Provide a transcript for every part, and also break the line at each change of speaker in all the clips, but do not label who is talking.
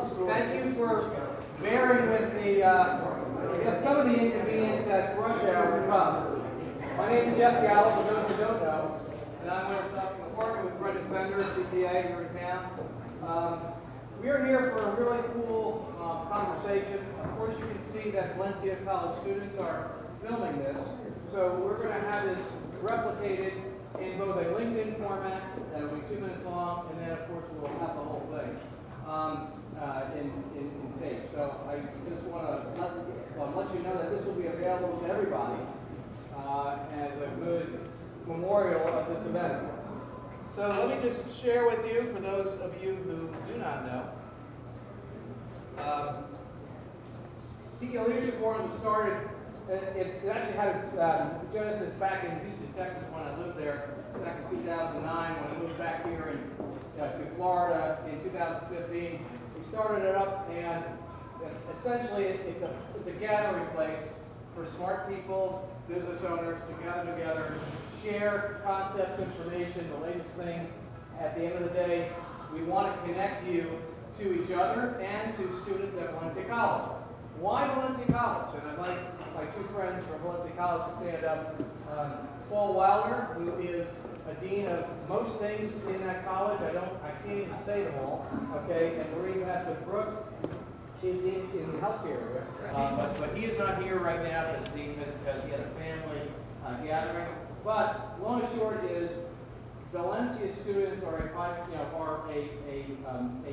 Thank you for bearing with the, I guess some of the inconvenience at rush hour to come. My name is Jeff Gallo, for those who don't know, and I'm a partner with Brendan Fender, CPA here in town. We are here for a really cool conversation. Of course, you can see that Valencia College students are filming this, so we're going to have this replicated in both a LinkedIn format that'll be 2 minutes long, and then of course we'll have the whole thing in tape. So I just want to let you know that this will be available to everybody as a good memorial of this event. So let me just share with you, for those of you who do not know, CEO Leadership Forum was started. It actually had its genesis back in Houston, Texas, when I lived there back in 2009. When I moved back here to Florida in 2015, we started it up, and essentially it's a gathering place for smart people, business owners to gather together, share concepts, information, the latest things. At the end of the day, we want to connect you to each other and to students at Valencia College. Why Valencia College? And I'd like my two friends from Valencia College to stand up. Paul Wilder, who is a dean of most things in that college. I can't even say them all. Okay, and Marie Vasquez Brooks is in the healthcare area. But he is not here right now because he had a family gathering. But long and short is, Valencia students are a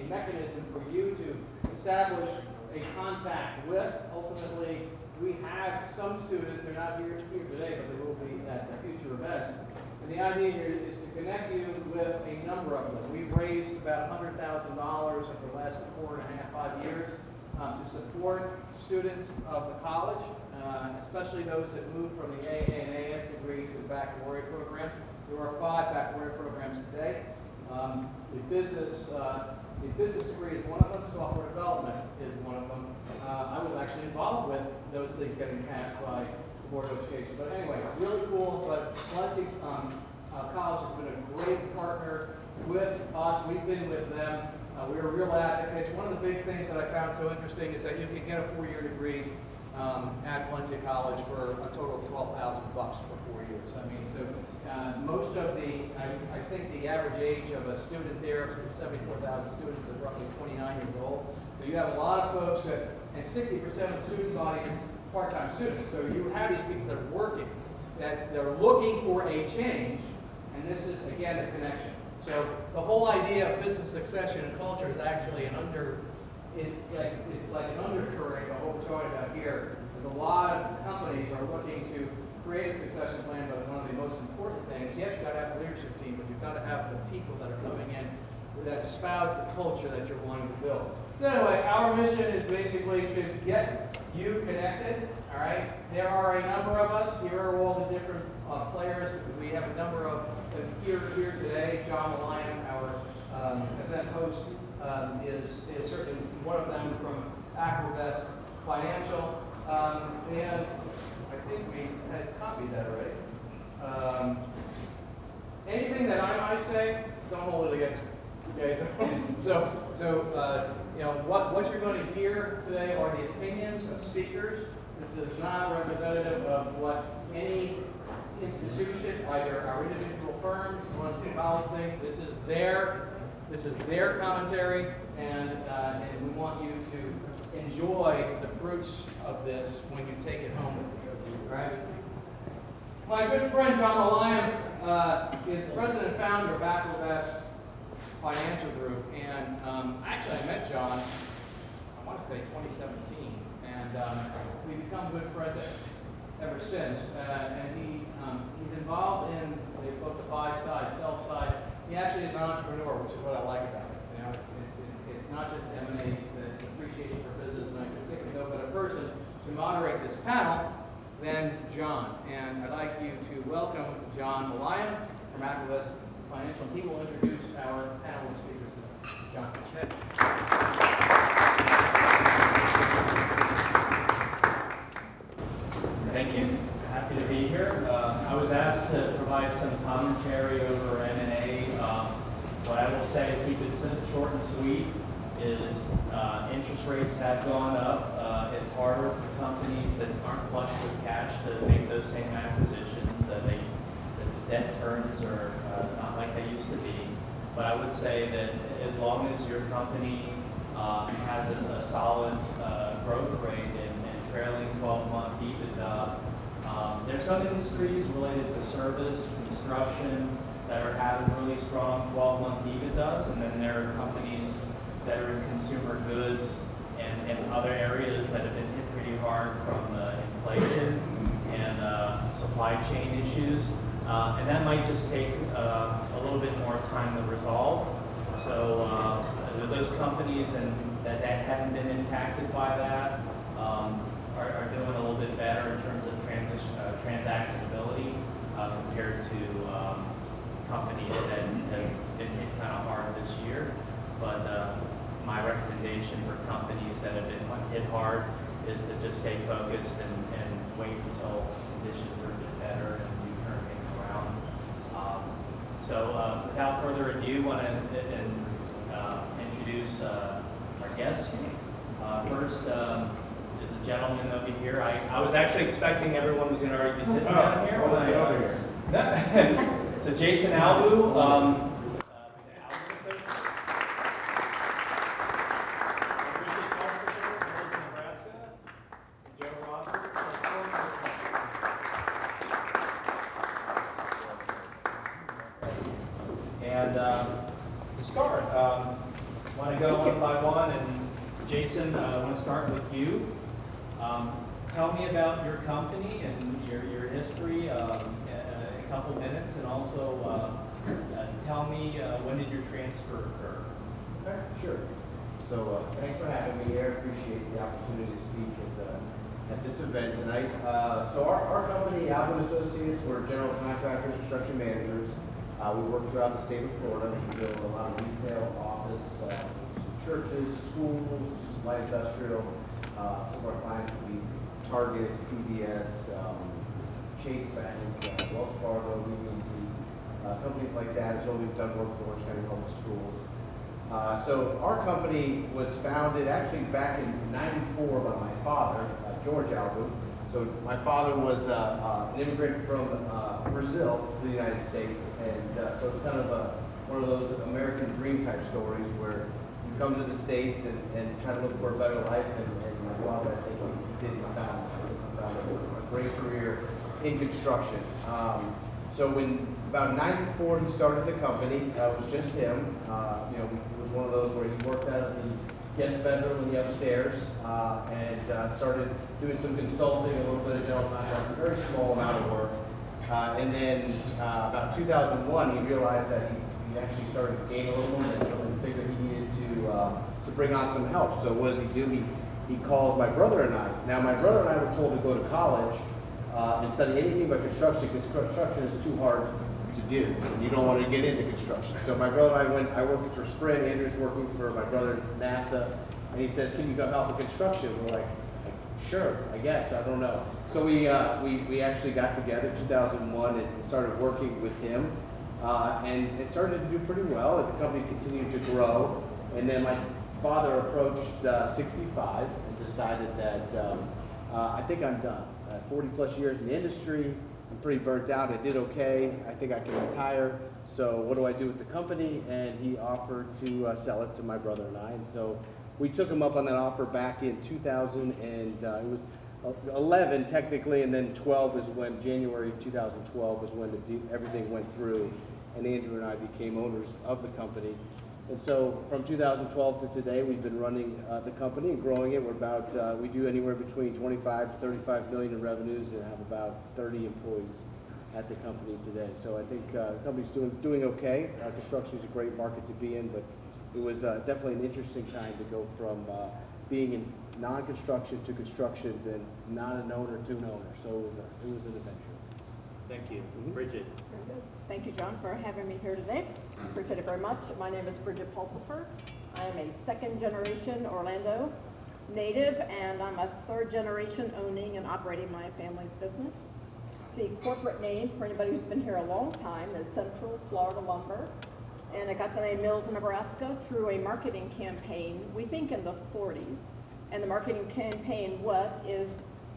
mechanism for you to establish a contact with. Ultimately, we have some students, they're not here today, but they will be at future events. And the idea here is to connect you with a number of them. We've raised about $100,000 over the last 4.5, 5 years to support students of the college, especially those that move from the AA and AS degree to the baccalaureate program. There are 5 baccalaureate programs today. The business degree is one of them. Software development is one of them. I was actually involved with those things getting passed by the Board of Education. But anyway, really cool. But Valencia College has been a great partner with us. We've been with them. We're real advocates. One of the big things that I found so interesting is that you can get a 4-year degree at Valencia College for a total of $12,000 for 4 years. I mean, so most of I think the average age of a student there is 74,000 students, is roughly 29 years old. So you have a lot of folks and 60% of the student body is part-time students. So you have these people that are working, that they're looking for a change, and this is, again, a connection. So the whole idea of business succession and culture is actually it's like an undercurrent of what we're talking about here. There's a lot of companies are looking to create a succession plan, but one of the most important things, yes, you've got to have a leadership team, but you've got to have the people that are coming in that espouse the culture that you're wanting to build. So anyway, our mission is basically to get you connected, all right? There are a number of us. Here are all the different players. We have a number of them here today. John Mallion, our event host, is certainly one of them from Aquavest Financial. And I think we had copied that already. Anything that I might say, don't hold it against me. Okay, so what you're going to hear today are the opinions of speakers. This is not representative of what any institution, either our individual firms, Valencia College thinks. This is their commentary, and we want you to enjoy the fruits of this when you take it home with you. All right? My good friend John Mallion is the president and founder of Aquavest Financial Group, and actually I met John, I want to say 2017, and we've become good friends ever since. And he's involved in both the buy side, sell side. He actually is an entrepreneur, which is what I like about it. You know, it's not just M&A, it's an appreciation for business, and I can think of no better person to moderate this panel than John. And I'd like you to welcome John Mallion from Aquavest Financial. He will introduce our panel of speakers today. John.
Thank you. Happy to be here. I was asked to provide some commentary over M&A. What I will say, keep it short and sweet, is interest rates have gone up. It's harder for companies that aren't flush with cash to make those same acquisitions. The debt turns are not like they used to be. But I would say that as long as your company has a solid growth rate and trailing 12-month EBITDA, there's some industries related to service, construction, that are having really strong 12-month EBITDAs, and then there are companies that are in consumer goods and other areas that have been hit pretty hard from inflation and supply chain issues. And that might just take a little bit more time to resolve. So those companies that haven't been impacted by that are doing a little bit better in terms of transactionability compared to companies that have been hit kind of hard this year. But my recommendation for companies that have been hit hard is to just stay focused and wait until conditions are a bit better and you turn things around. So without further ado, I want to introduce our guests. First is a gentleman over here. I was actually expecting everyone was going to already be sitting down here.
Well, get over here.
So Jason Albu, and to start, want to go one by one, and Jason, I want to start with you. Tell me about your company and your history in a couple minutes, and also tell me when did your transfer occur?
Okay, sure. So thanks for having me here. Appreciate the opportunity to speak at this event tonight. So our company, Albu Associates, we're general contractors, construction managers. We work throughout the state of Florida. We build a lot of retail, office, some churches, schools, some light industrial. Some of our clients would be Target, CVS, Chase Bank, Wells Fargo, BB&T, companies like that is what we've done work with Orange County Public Schools. So our company was founded actually back in '94 by my father, George Albu. So my father was an immigrant from Brazil to the United States, and so it's kind of one of those American dream type stories where you come to the States and try to look for a better life, and my father, I think, he did found a great career in construction. So when about '94 he started the company, it was just him. It was one of those where he worked out of the guest bedroom in the upstairs and started doing some consulting, a little bit of general contracting, very small amount of work. And then about 2001, he realized that he actually started to gain a little momentum and figured he needed to bring on some help. So what does he do? He called my brother and I. Now my brother and I were told to go to college and study anything but construction, because construction is too hard to do. You don't want to get into construction. So my brother and I worked for Sprint. Andrew's working for my brother NASA, and he says, "Can you come help with construction?" We're like, "Sure, I guess. I don't know." So we actually got together 2001 and started working with him, and it started to do pretty well. The company continued to grow, and then my father approached 65 and decided that I think I'm done. 40 plus years in the industry. I'm pretty burnt out. I did okay. I think I can retire. So what do I do with the company? And he offered to sell it to my brother and I. And so we took him up on that offer back in 2000, and it was 11 technically, and then 12 is when, January 2012 was when everything went through, and Andrew and I became owners of the company. And so from 2012 to today, we've been running the company and growing it. We're about, we do anywhere between 25 to 35 million in revenues and have about 30 employees at the company today. So I think the company's doing okay. Construction is a great market to be in, but it was definitely an interesting time to go from being in non-construction to construction, then not an owner to an owner. So it was an adventure.
Thank you.
Mhm.
Bridget.
Very good. Thank you, John, for having me here today. I appreciate it very much. My name is Bridget Pulsifer. I am a second-generation Orlando native, and I'm a third-generation owning and operating my family's business. The corporate name, for anybody who's been here a long time, is Central Florida Lumber. And it got the name Mills, Nebraska through a marketing campaign, we think in the 40s. And the marketing campaign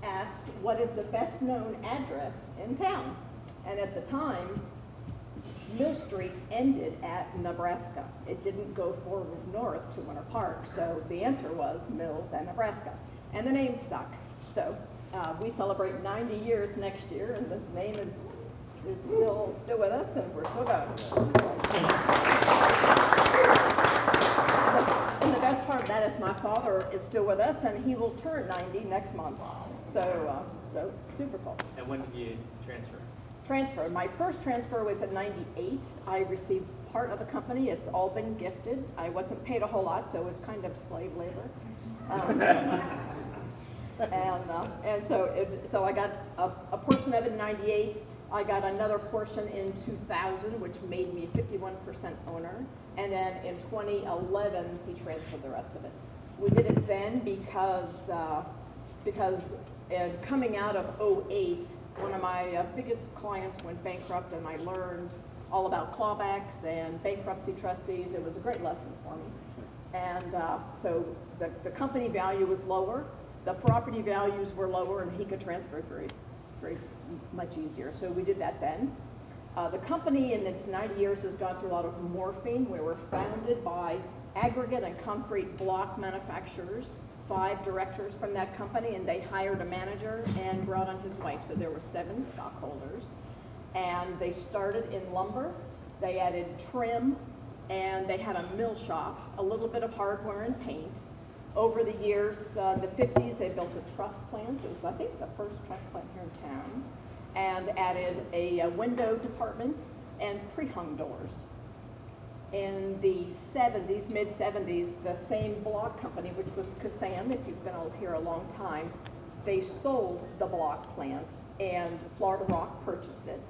asked, what is the best known address in town? And at the time, Mill Street ended at Nebraska. It didn't go forward north to Winter Park, so the answer was Mills and Nebraska. And the name stuck. So we celebrate 90 years next year, and the name is still with us, and we're still going. And the best part of that is my father is still with us, and he will turn 90 next month. So super cool.
And when did you transfer?
Transfer. My first transfer was in '98. I received part of the company. It's all been gifted. I wasn't paid a whole lot, so it was kind of slave labor. And so I got a portion of it in '98. I got another portion in 2000, which made me 51% owner. And then in 2011, he transferred the rest of it. We did it then because coming out of '08, one of my biggest clients went bankrupt, and I learned all about clawbacks and bankruptcy trustees. It was a great lesson for me. And so the company value was lower, the property values were lower, and he could transfer it very, very much easier. So we did that then. The company in its 90 years has gone through a lot of morphing. We were founded by aggregate and concrete block manufacturers, 5 directors from that company, and they hired a manager and brought on his wife. So there were 7 stockholders. And they started in lumber. They added trim, and they had a mill shop, a little bit of hardware and paint. Over the years, the 50s, they built a truss plant. It was, I think, the first truss plant here in town, and added a window department and pre-hung doors. In the 70s, mid-70s, the same block company, which was Kassam, if you've been here a long time, they sold the block plant, and Florida Rock purchased it.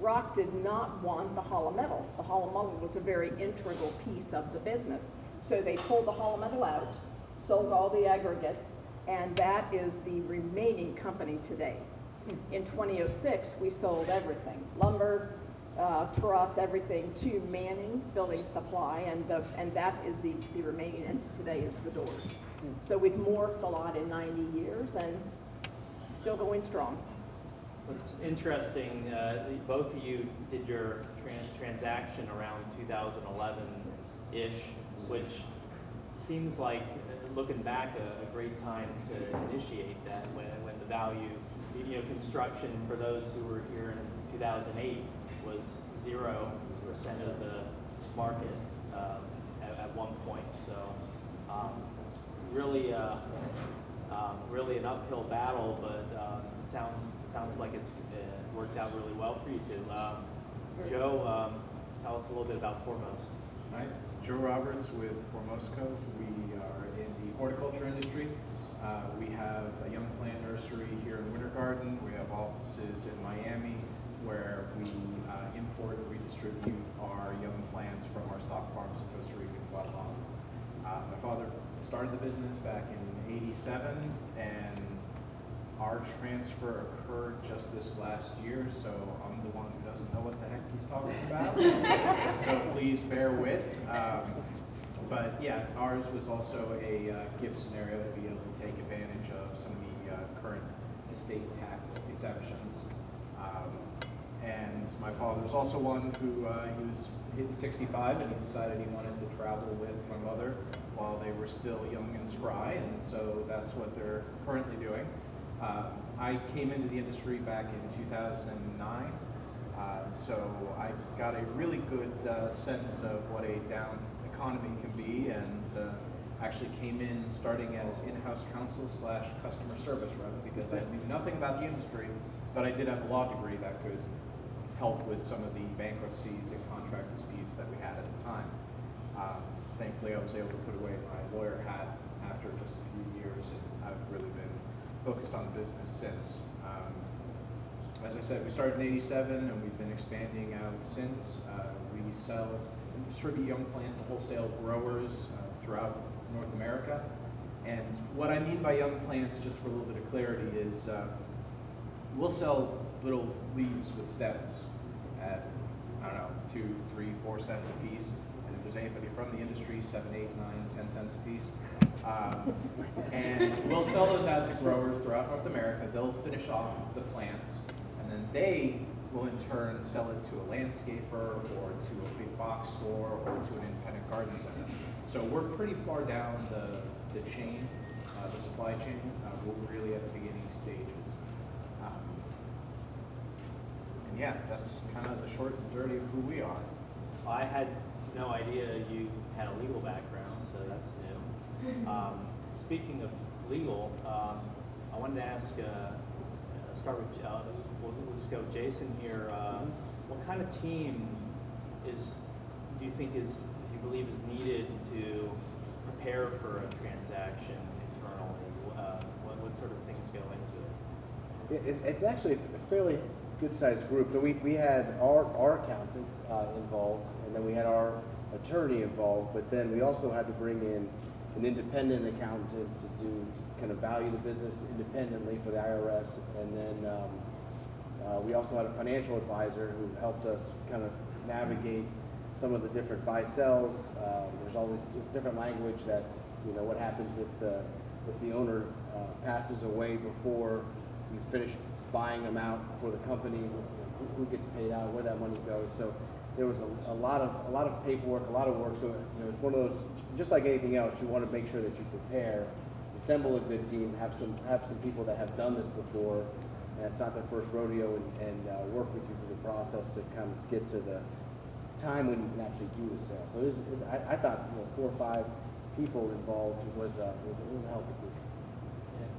Rock did not want the hollow metal. The hollow metal was a very integral piece of the business. So they pulled the hollow metal out, sold all the aggregates, and that is the remaining company today. In 2006, we sold everything, lumber, truss, everything, to Manning Building Supply, and that is the remaining entity today is the doors. So we've morphed a lot in 90 years and still going strong.
What's interesting, both of you did your transaction around 2011-ish, which seems like, looking back, a great time to initiate that when the value, construction for those who were here in 2008 was 0% of the market at one point. So really an uphill battle, but it sounds like it's worked out really well for you two. Joe, tell us a little bit about Foremost.
All right, Joe Roberts with Formosco. We are in the horticulture industry. We have a young plant nursery here in Winter Garden. We have offices in Miami where we import and redistribute our young plants from our stock farms in Costa Rica and Guatemala. My father started the business back in '87, and our transfer occurred just this last year, so I'm the one who doesn't know what the heck he's talking about. So please bear with. But yeah, ours was also a gift scenario to be able to take advantage of some of the current estate tax exemptions. And my father was also one who he was hitting 65, and he decided he wanted to travel with my mother while they were still young and spry, and so that's what they're currently doing. I came into the industry back in 2009, so I got a really good sense of what a down economy can be, and actually came in starting as in-house counsel / customer service rep, because I knew nothing about the industry, but I did have a law degree that could help with some of the bankruptcies and contract disputes that we had at the time. Thankfully, I was able to put away my lawyer hat after just a few years, and I've really been focused on the business since. As I said, we started in '87, and we've been expanding out since. We sell and distribute young plants to wholesale growers throughout North America. And what I mean by young plants, just for a little bit of clarity, is we'll sell little leaves with stems at, I don't know, 2, 3, 4 cents a piece. And if there's anybody from the industry, 7, 8, 9, 10 cents a piece. And we'll sell those out to growers throughout North America. They'll finish off the plants, and then they will in turn sell it to a landscaper or to a big box store or to an independent garden center. So we're pretty far down the chain, the supply chain. We're really at the beginning stages. And yeah, that's kind of the short and dirty of who we are.
I had no idea you had a legal background, so that's new. Speaking of legal, I wanted to ask, start with, we'll just go with Jason here. What kind of team do you believe is needed to prepare for a transaction internally? What sort of things go into it?
It's actually a fairly good-sized group. So we had our accountant involved, and then we had our attorney involved, but then we also had to bring in an independent accountant to kind of value the business independently for the IRS, and then we also had a financial advisor who helped us kind of navigate some of the different buy-sells. There's all this different language that, what happens if the owner passes away before you finish buying them out for the company, who gets paid out, where that money goes. So there was a lot of paperwork, a lot of work. So it's one of those, just like anything else, you want to make sure that you prepare, assemble a good team, have some people that have done this before, and it's not their first rodeo, and work with you through the process to kind of get to the time when you can actually do the sale. So I thought 4 or 5 people involved was a healthy group.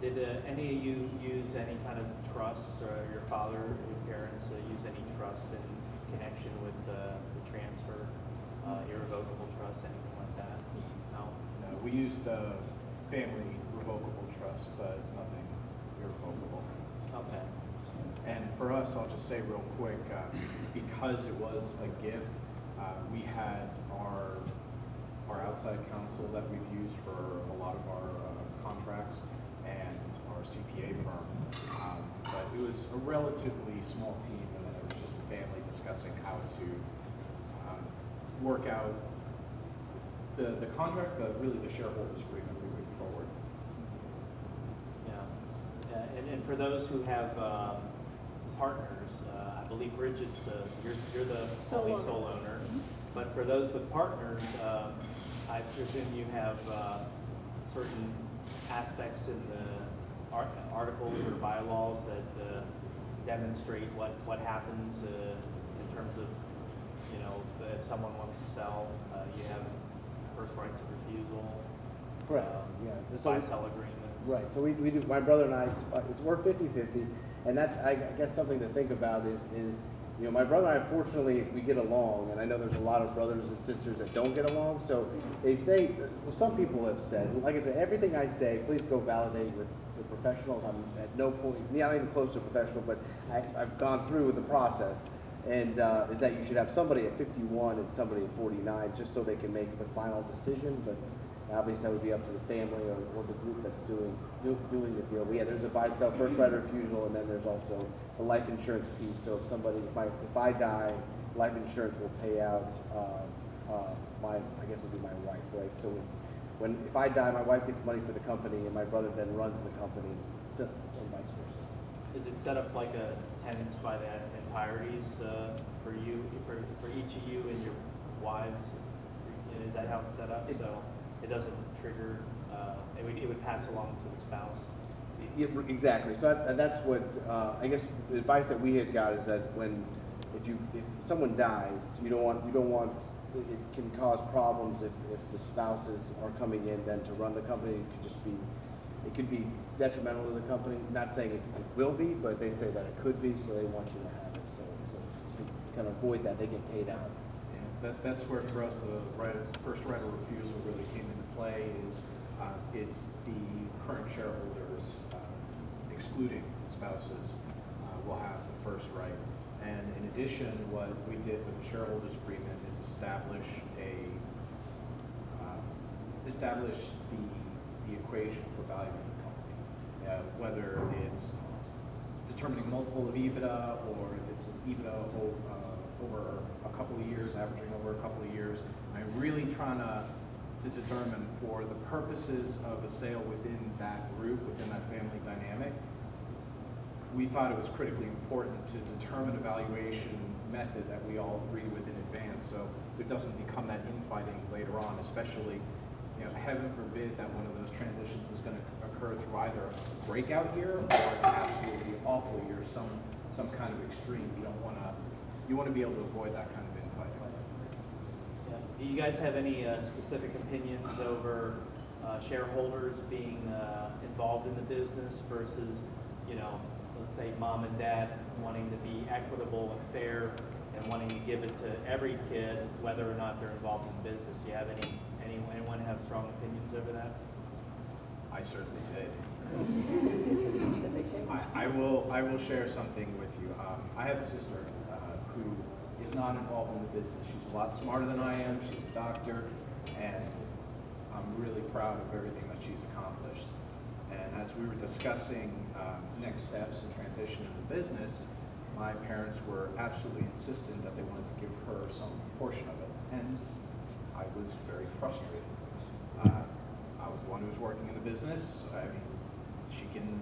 Did any of you use any kind of trust, or your father, your parents use any trust in connection with the transfer, irrevocable trust, anything like that? No?
No, we used a family revocable trust, but nothing irrevocable.
Okay.
And for us, I'll just say real quick, because it was a gift, we had our outside counsel that we've used for a lot of our contracts and our CPA firm. But it was a relatively small team, and then it was just a family discussing how to work out the contract, but really the shareholders agreement moving forward.
Yeah. And for those who have partners, I believe Bridget's you're the only sole owner. But for those with partners, I presume you have certain aspects in the articles or bylaws that demonstrate what happens in terms of, if someone wants to sell, you have first rights of refusal.
Correct. Yeah.
Buy-sell agreement.
Right. So we do. My brother and I, we're 50-50, and that's, I guess, something to think about is my brother and I, fortunately, we get along, and I know there's a lot of brothers and sisters that don't get along. So they say, well, some people have said, like I said, everything I say, please go validate with the professionals. I'm at no point, not even close to professional, but I've gone through with the process. And is that you should have somebody at 51 and somebody at 49, just so they can make the final decision. But obviously, that would be up to the family or the group that's doing the deal. But yeah, there's a buy-sell, first right of refusal, and then there's also the life insurance piece. So if I die, life insurance will pay out. I guess it would be my wife, right? So if I die, my wife gets money for the company, and my brother then runs the company, and vice versa.
Is it set up like a tenants by the entireties for you, for each of you and your wives? Is that how it's set up? So it doesn't trigger. It would pass along to the spouse.
Yeah, exactly. So that's what I guess the advice that we had got is that if someone dies, you don't want it can cause problems if the spouses are coming in then to run the company. It could be detrimental to the company. Not saying it will be, but they say that it could be, so they want you to have it. So to kind of avoid that, they get paid out.
Yeah, that's where for us the first right of refusal really came into play. It's the current shareholders, excluding spouses, will have the first right. And in addition, what we did with the shareholders agreement is establish the equation for valuing the company, whether it's determining multiple of EBITDA or if it's an EBITDA over a couple of years, averaging over a couple of years. I'm really trying to determine for the purposes of a sale within that group, within that family dynamic, we thought it was critically important to determine a valuation method that we all agree with in advance, so it doesn't become that infighting later on, especially, you know, heaven forbid that one of those transitions is going to occur through either a breakout year or an absolutely awful year, some kind of extreme. You want to be able to avoid that kind of infighting.
Yeah. Do you guys have any specific opinions over shareholders being involved in the business versus, you know, let's say mom and dad wanting to be equitable and fair and wanting to give it to every kid, whether or not they're involved in the business? Do you have anyone have strong opinions over that?
I certainly did. I will share something with you. I have a sister who is not involved in the business. She's a lot smarter than I am. She's a doctor, and I'm really proud of everything that she's accomplished. And as we were discussing next steps and transition in the business, my parents were absolutely insistent that they wanted to give her some portion of it, and I was very frustrated. I was the one who was working in the business. I mean, she can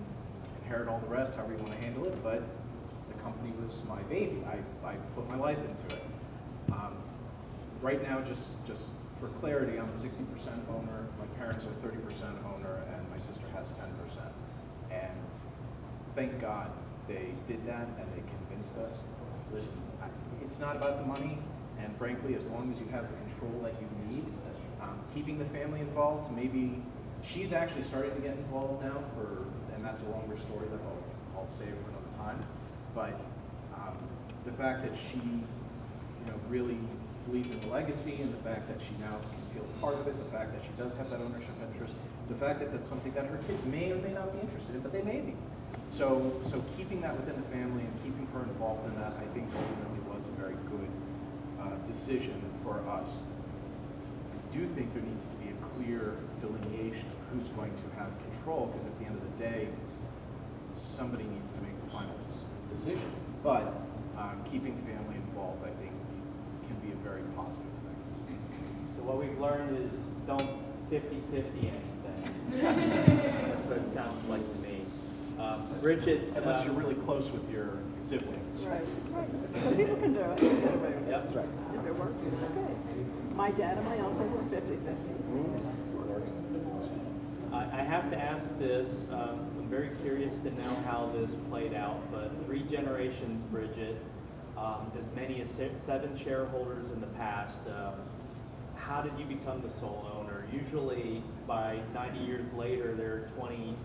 inherit all the rest, however you want to handle it, but the company was my baby. I put my life into it. Right now, just for clarity, I'm a 60% owner. My parents are 30% owner, and my sister has 10%. And thank God they did that, and they convinced us. Listen, it's not about the money, and frankly, as long as you have the control that you need, keeping the family involved, maybe she's actually starting to get involved now and that's a longer story that I'll save for another time. But the fact that she, you know, really believed in the legacy, and the fact that she now can feel part of it, the fact that she does have that ownership interest, the fact that that's something that her kids may or may not be interested in, but they may be. So keeping that within the family and keeping her involved in that, I think ultimately was a very good decision for us. I do think there needs to be a clear delineation of who's going to have control, because at the end of the day, somebody needs to make the final decision. But keeping family involved, I think, can be a very positive thing.
So what we've learned is don't 50-50 anything. That's what it sounds like to me. Bridget,
Unless you're really close with your siblings.
Right. So people can do it.
Yep.
That's right.
If it works, it's okay. My dad and my uncle were 50-50.
I have to ask this. I'm very curious to know how this played out, but 3 generations, Bridget, as many as 7 shareholders in the past. How did you become the sole owner? Usually by 90 years later, there are 20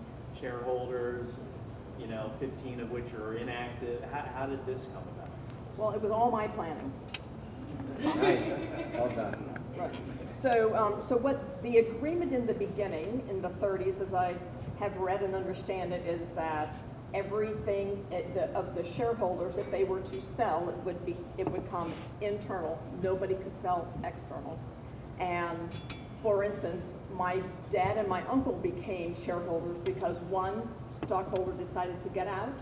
shareholders, 15 of which are inactive. How did this come about?
Well, it was all my planning.
Nice, well done.
Right. So what the agreement in the beginning, in the 30s, as I have read and understand it, is that everything of the shareholders, if they were to sell, it would come internal. Nobody could sell external. And for instance, my dad and my uncle became shareholders because one stockholder decided to get out,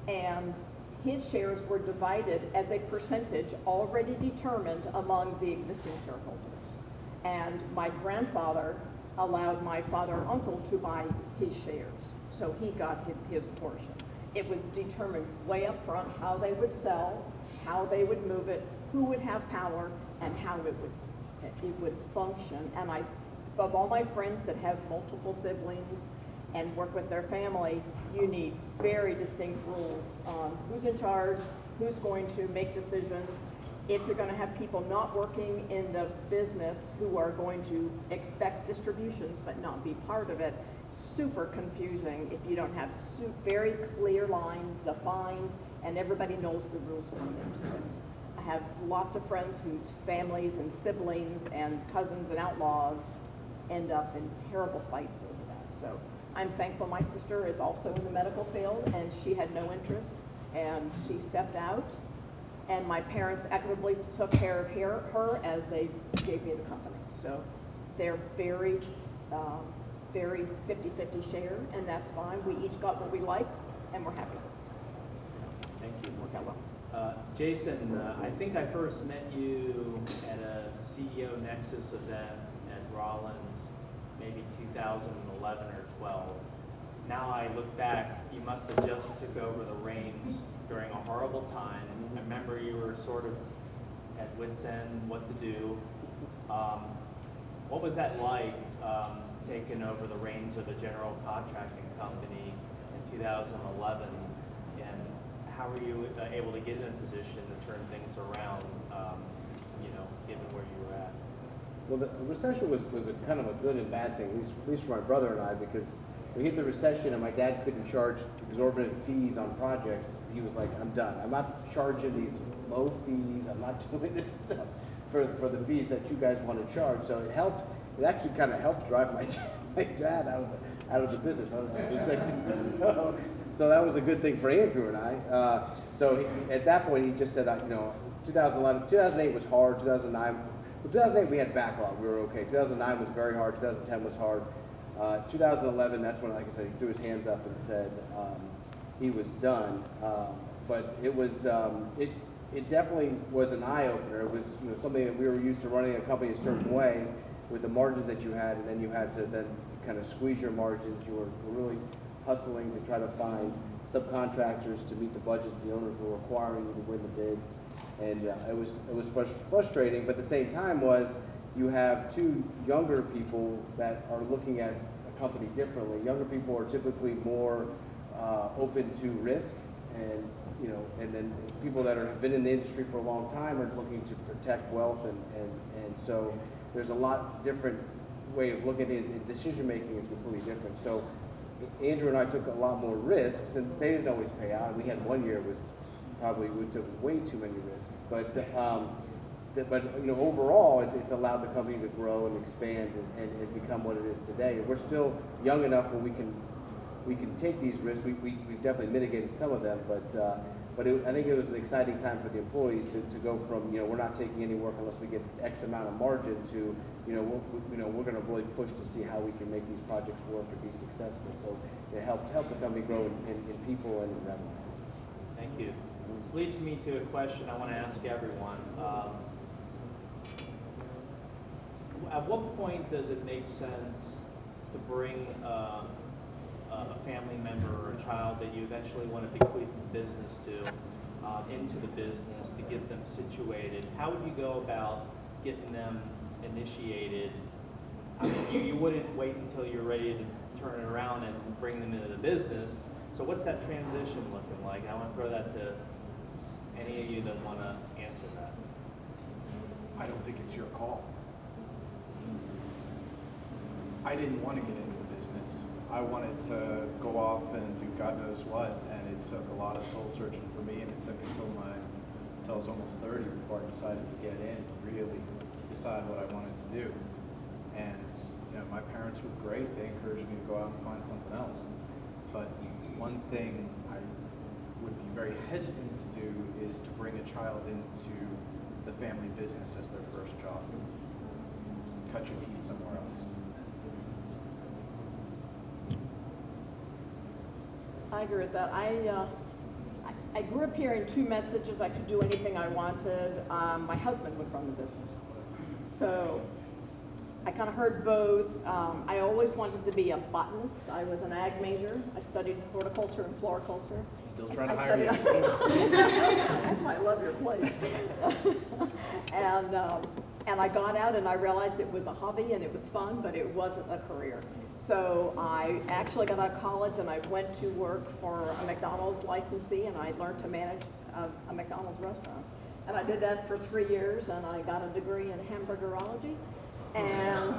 and his shares were divided as a percentage already determined among the existing shareholders. And my grandfather allowed my father and uncle to buy his shares, so he got his portion. It was determined way up front how they would sell, how they would move it, who would have power, and how it would function. And of all my friends that have multiple siblings and work with their family, you need very distinct rules on who's in charge, who's going to make decisions. If you're going to have people not working in the business who are going to expect distributions but not be part of it, super confusing if you don't have very clear lines defined and everybody knows the rules going into it. I have lots of friends whose families and siblings and cousins and outlaws end up in terrible fights over that. So I'm thankful my sister is also in the medical field, and she had no interest, and she stepped out. And my parents equitably took care of her as they gave me the company. So they're very 50-50 share, and that's fine. We each got what we liked, and we're happy.
Thank you.
Worked out well.
Jason, I think I first met you at a CEO Nexus event at Rollins, maybe 2011 or 12. Now I look back, you must have just took over the reins during a horrible time. I remember you were sort of at wit's end what to do. What was that like, taking over the reins of a general contracting company in 2011? And how were you able to get in a position to turn things around, given where you were at?
Well, the recession was a kind of a good and bad thing, at least for my brother and I, because we hit the recession and my dad couldn't charge exorbitant fees on projects. He was like, I'm done. I'm not charging these low fees. I'm not doing this stuff for the fees that you guys want to charge. So it helped. It actually kind of helped drive my dad out of the business. So that was a good thing for Andrew and I. At that point, he just said, 2008 was hard. 2009 we had backlog. We were okay. 2009 was very hard. 2010 was hard. 2011, that's when, like I said, he threw his hands up and said he was done. But it was, it definitely was an eye opener. It was something that we were used to running a company a certain way with the margins that you had, and then you had to then kind of squeeze your margins. You were really hustling to try to find subcontractors to meet the budgets the owners were requiring you to win the bids, and it was frustrating. But at the same time you have two younger people that are looking at a company differently. Younger people are typically more open to risk, and and then people that have been in the industry for a long time are looking to protect wealth, and so there's a lot different way of looking at it. Decision making is completely different. So Andrew and I took a lot more risks, and they didn't always pay out. We had one year was probably we took way too many risks, but overall, it's allowed the company to grow and expand and become what it is today. And we're still young enough where we can take these risks. We've definitely mitigated some of them, but I think it was an exciting time for the employees to go from we're not taking any work unless we get X amount of margin to we're going to really push to see how we can make these projects work and be successful. So it helped the company grow in people and in revenue.
Thank you. This leads me to a question I want to ask everyone. At what point does it make sense to bring a family member or a child that you eventually want to bequeath the business to into the business to get them situated? How would you go about getting them initiated? You wouldn't wait until you're ready to turn it around and bring them into the business. So what's that transition looking like? I want to throw that to any of you that want to answer that.
I don't think it's your call. I didn't want to get into the business. I wanted to go off and do God knows what, and it took a lot of soul searching for me, and it took until I was almost 30 before I decided to get in and really decide what I wanted to do. And my parents were great. They encouraged me to go out and find something else. But one thing I would be very hesitant to do is to bring a child into the family business as their first job. Cut your teeth somewhere else.
I agree with that. I grew up hearing two messages: I could do anything I wanted. My husband would run the business, so I kind of heard both. I always wanted to be a botanist. I was an ag major. I studied horticulture and floriculture.
Still trying to hire you.
That's why I love your place. And I got out and I realized it was a hobby and it was fun, but it wasn't a career. So I actually got out of college and I went to work for a McDonald's licensee, and I learned to manage a McDonald's restaurant. And I did that for 3 years, and I got a degree in hamburgerology. And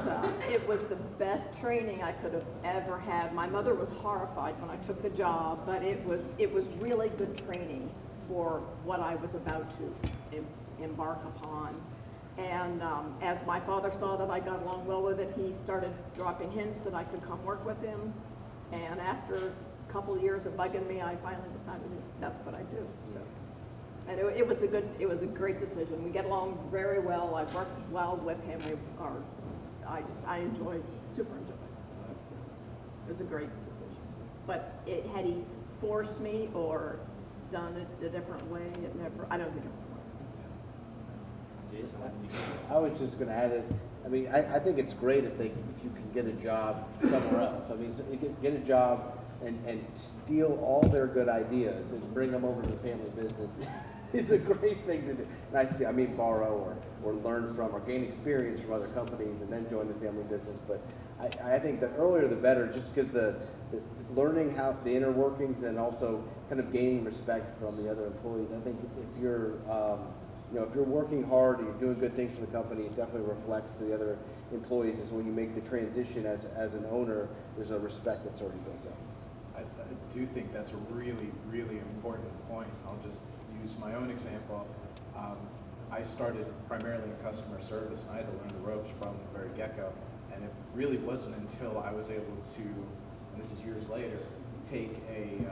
it was the best training I could have ever had. My mother was horrified when I took the job, but it was really good training for what I was about to embark upon. And as my father saw that I got along well with it, he started dropping hints that I could come work with him. And after a couple of years of bugging me, I finally decided that's what I do. So, and it was a great decision. We get along very well. I worked well with him. I enjoyed, super enjoyed it. So it was a great decision. But had he forced me or done it a different way, it never, I don't think it would work.
Jason, what do you think?
I was just gonna add that, I mean, I think it's great if you can get a job somewhere else. I mean, so you get a job and steal all their good ideas and bring them over to the family business. It's a great thing to do. I mean, borrow or learn from or gain experience from other companies and then join the family business. But I think the earlier the better, just because the learning how the inner workings and also kind of gaining respect from the other employees. I think if you're if you're working hard and you're doing good things for the company, it definitely reflects to the other employees. Is when you make the transition as an owner, there's a respect that's already built up.
I do think that's a really, really important point. I'll just use my own example. I started primarily in customer service, and I had to learn the ropes from the very get-go. And it really wasn't until I was able to, and this is years later, take a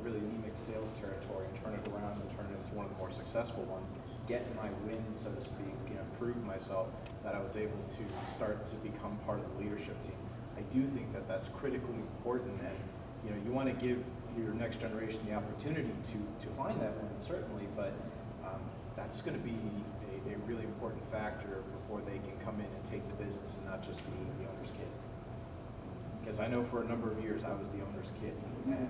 really anemic sales territory and turn it around and turn it into one of the more successful ones, get my win, so to speak, prove myself, that I was able to start to become part of the leadership team. I do think that that's critically important, and you want to give your next generation the opportunity to find that win, certainly, but that's going to be a really important factor before they can come in and take the business and not just be the owner's kid. Because I know for a number of years I was the owner's kid, and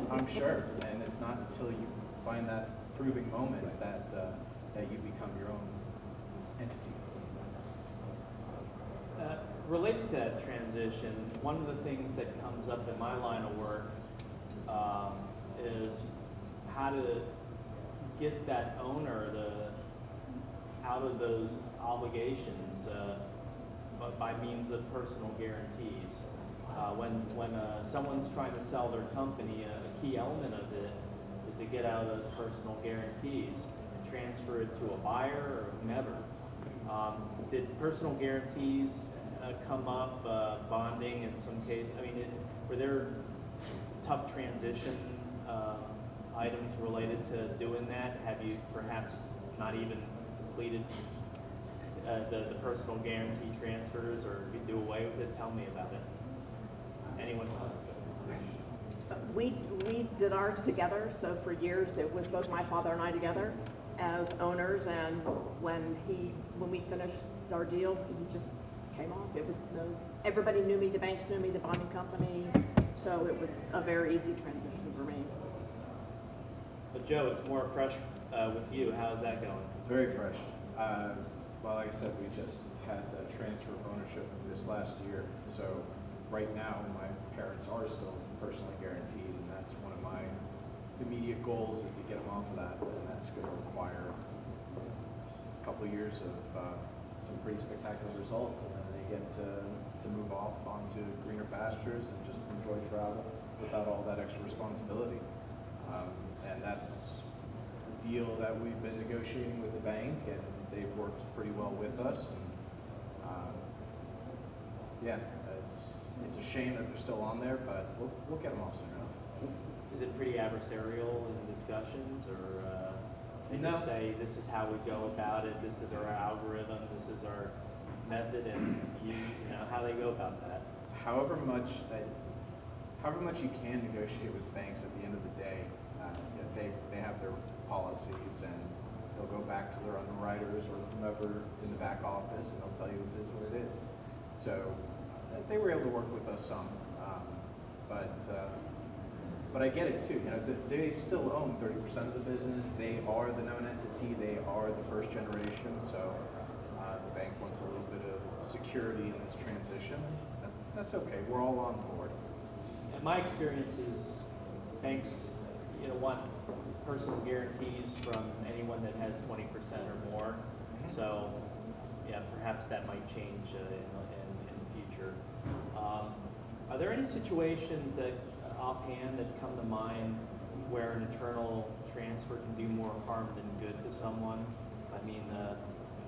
I'm sure. And it's not until you find that proving moment that you become your own entity.
Related to that transition, one of the things that comes up in my line of work is how to get that owner out of those obligations, but by means of personal guarantees. When someone's trying to sell their company, a key element of it is to get out of those personal guarantees and transfer it to a buyer or whomever. Did personal guarantees come up, bonding in some case? I mean, were there tough transition items related to doing that? Have you perhaps not even completed the personal guarantee transfers, or you do away with it? Tell me about it. Anyone wants to?
We did ours together, so for years it was both my father and I together as owners, and when we finished our deal, he just came off. It was everybody knew me, the banks knew me, the bonding company, so it was a very easy transition for me.
But Joe, it's more fresh with you. How's that going?
Very fresh. Well, like I said, we just had the transfer of ownership this last year. So right now, my parents are still personally guaranteed, and that's one of my immediate goals is to get them off of that. And that's going to require a couple of years of some pretty spectacular results, and then they get to move off onto greener pastures and just enjoy travel without all that extra responsibility. And that's a deal that we've been negotiating with the bank, and they've worked pretty well with us. And it's a shame that they're still on there, but we'll get them off soon enough.
Is it pretty adversarial in discussions, or they
No.
just say, this is how we go about it, this is our algorithm, this is our method, and you know how they go about that?
However much you can negotiate with banks, at the end of the day, they have their policies, and they'll go back to their underwriters or whomever in the back office, and they'll tell you this is what it is. So they were able to work with us some, but I get it too. They still own 30% of the business. They are the known entity. They are the first generation. So the bank wants a little bit of security in this transition. That's okay. We're all on board.
In my experience is banks, want personal guarantees from anyone that has 20% or more. So, yeah, perhaps that might change in the future. Are there any situations that offhand that come to mind where an internal transfer can do more harm than good to someone? I mean,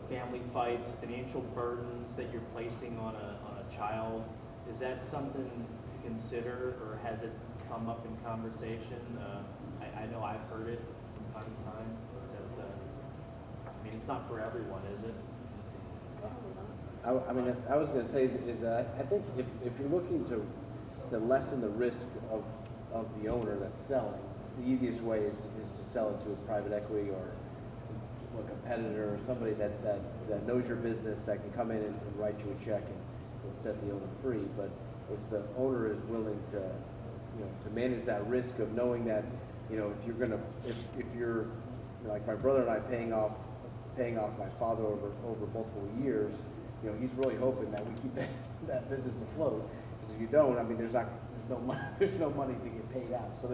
family fights, financial burdens that you're placing on a child. Is that something to consider, or has it come up in conversation? I know I've heard it from time to time. I mean, it's not for everyone, is it?
I was going to say is that I think if you're looking to lessen the risk of of the owner that's selling, the easiest way is to sell it to a private equity or to a competitor or somebody that knows your business, that can come in and write you a check and set the owner free. But if the owner is willing to, to manage that risk of knowing that, if you're like my brother and I paying off my father over multiple years, he's really hoping that we keep that business afloat. Because if you don't, I mean, there's no money to get paid out. So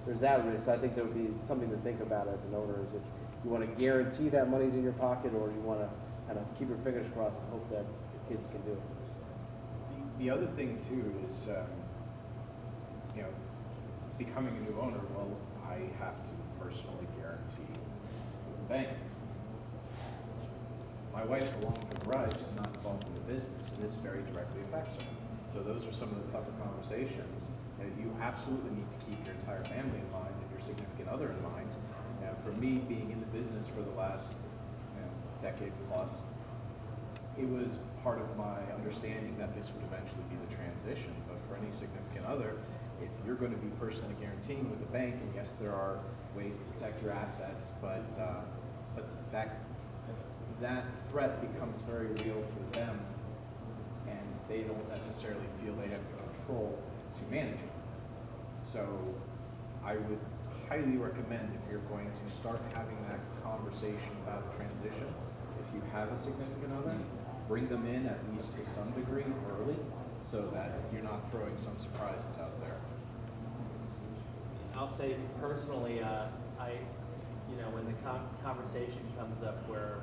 there's that risk. So I think there would be something to think about as an owner, is if you want to guarantee that money's in your pocket, or you want to kind of keep your fingers crossed and hope that your kids can do it.
The other thing too is, becoming a new owner, well, I have to personally guarantee the bank. My wife's along for the ride, she's not involved in the business, and this very directly affects her. So those are some of the tougher conversations that you absolutely need to keep your entire family in mind and your significant other in mind. For me, being in the business for the last decade plus, it was part of my understanding that this would eventually be the transition. But for any significant other, if you're going to be personally guaranteeing with the bank, and yes, there are ways to protect your assets, but that threat becomes very real for them, and they don't necessarily feel they have the control to manage it. So I would highly recommend, if you're going to start having that conversation about transition, if you have a significant other, bring them in at least to some degree early, so that you're not throwing some surprises out there.
I'll say personally, when the conversation comes up where,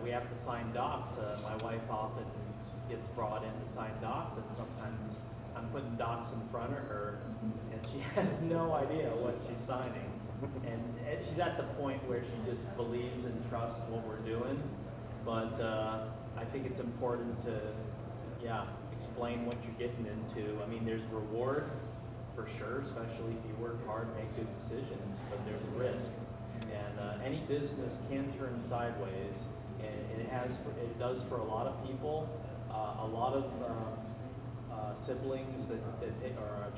we have to sign docs, my wife often gets brought in to sign docs, and sometimes I'm putting docs in front of her, and she has no idea what she's signing. And she's at the point where she just believes and trusts what we're doing. But I think it's important to, explain what you're getting into. I mean, there's reward for sure, especially if you work hard and make good decisions, but there's risk. And any business can turn sideways, and it does for a lot of people. A lot of siblings that take, or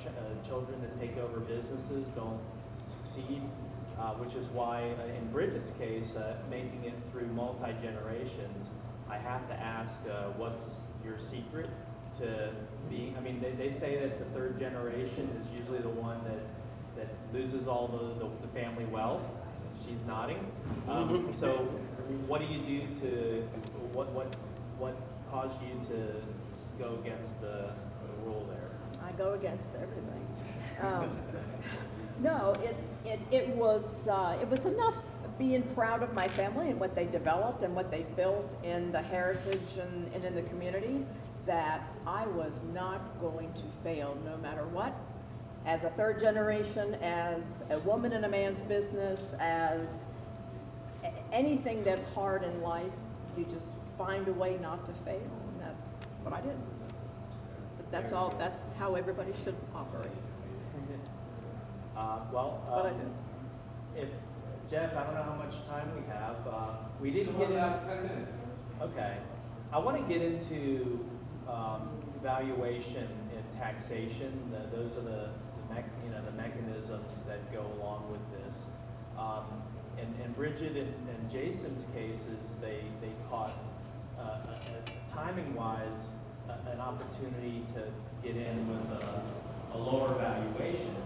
children that take over businesses don't succeed, which is why in Bridget's case, making it through multi-generations, I have to ask, what's your secret to being, they say that the third generation is usually the one that loses all the family wealth. She's nodding. So what do you do to, what caused you to go against the rule there?
I go against everything. No, it was enough being proud of my family and what they developed and what they built in the heritage and in the community, that I was not going to fail no matter what. As a third generation, as a woman in a man's business, as anything that's hard in life, you just find a way not to fail, and that's what I did. But that's how everybody should operate. But I did.
If Jeff, I don't know how much time we have. We didn't get
about 10 minutes.
Okay, I want to get into valuation and taxation. Those are the mechanisms that go along with this. In Bridget and Jason's cases, they caught timing-wise an opportunity to get in with a lower valuation.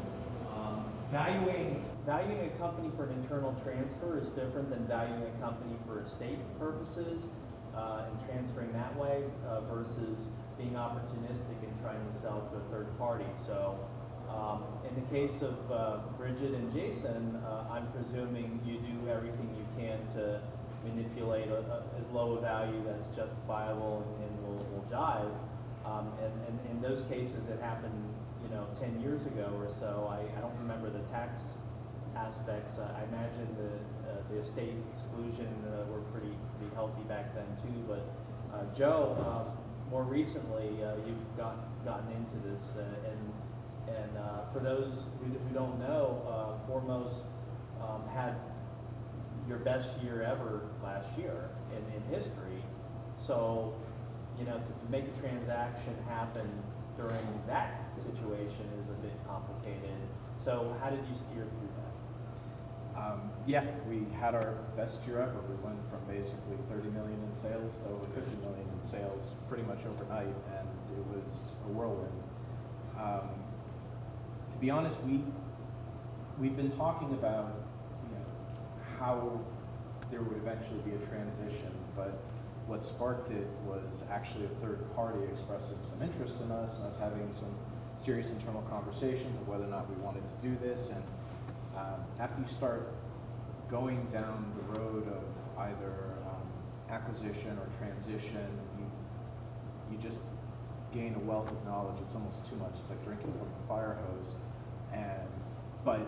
Valuing a company for an internal transfer is different than valuing a company for estate purposes and transferring that way versus being opportunistic and trying to sell to a third party. So in the case of Bridget and Jason, I'm presuming you do everything you can to manipulate as low a value that's justifiable and will jive. And in those cases, it happened 10 years ago or so. I don't remember the tax aspects. I imagine the estate exclusion were pretty healthy back then too. But Joe, more recently, you've gotten into this, and for those who don't know, Foremost had your best year ever last year in history. So, to make a transaction happen during that situation is a bit complicated. So how did you steer through that?
Yeah, we had our best year ever. We went from basically 30 million in sales to over 50 million in sales pretty much overnight, and it was a whirlwind. To be honest, we've been talking about, you know, how there would eventually be a transition, but what sparked it was actually a third party expressing some interest in us and us having some serious internal conversations of whether or not we wanted to do this. And after you start going down the road of either acquisition or transition, you just gain a wealth of knowledge. It's almost too much. It's like drinking from a fire hose. But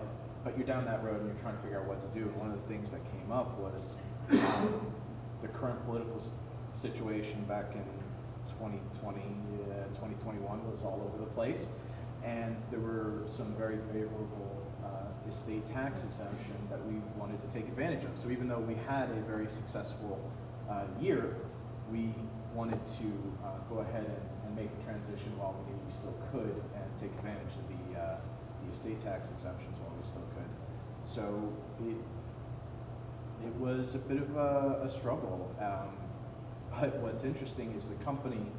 you're down that road and you're trying to figure out what to do. And one of the things that came up was the current political situation back in 2020, 2021 was all over the place. And there were some very favorable estate tax exemptions that we wanted to take advantage of. So even though we had a very successful year, we wanted to go ahead and make the transition while we still could and take advantage of the estate tax exemptions while we still could. So it was a bit of a struggle. But what's interesting is the company,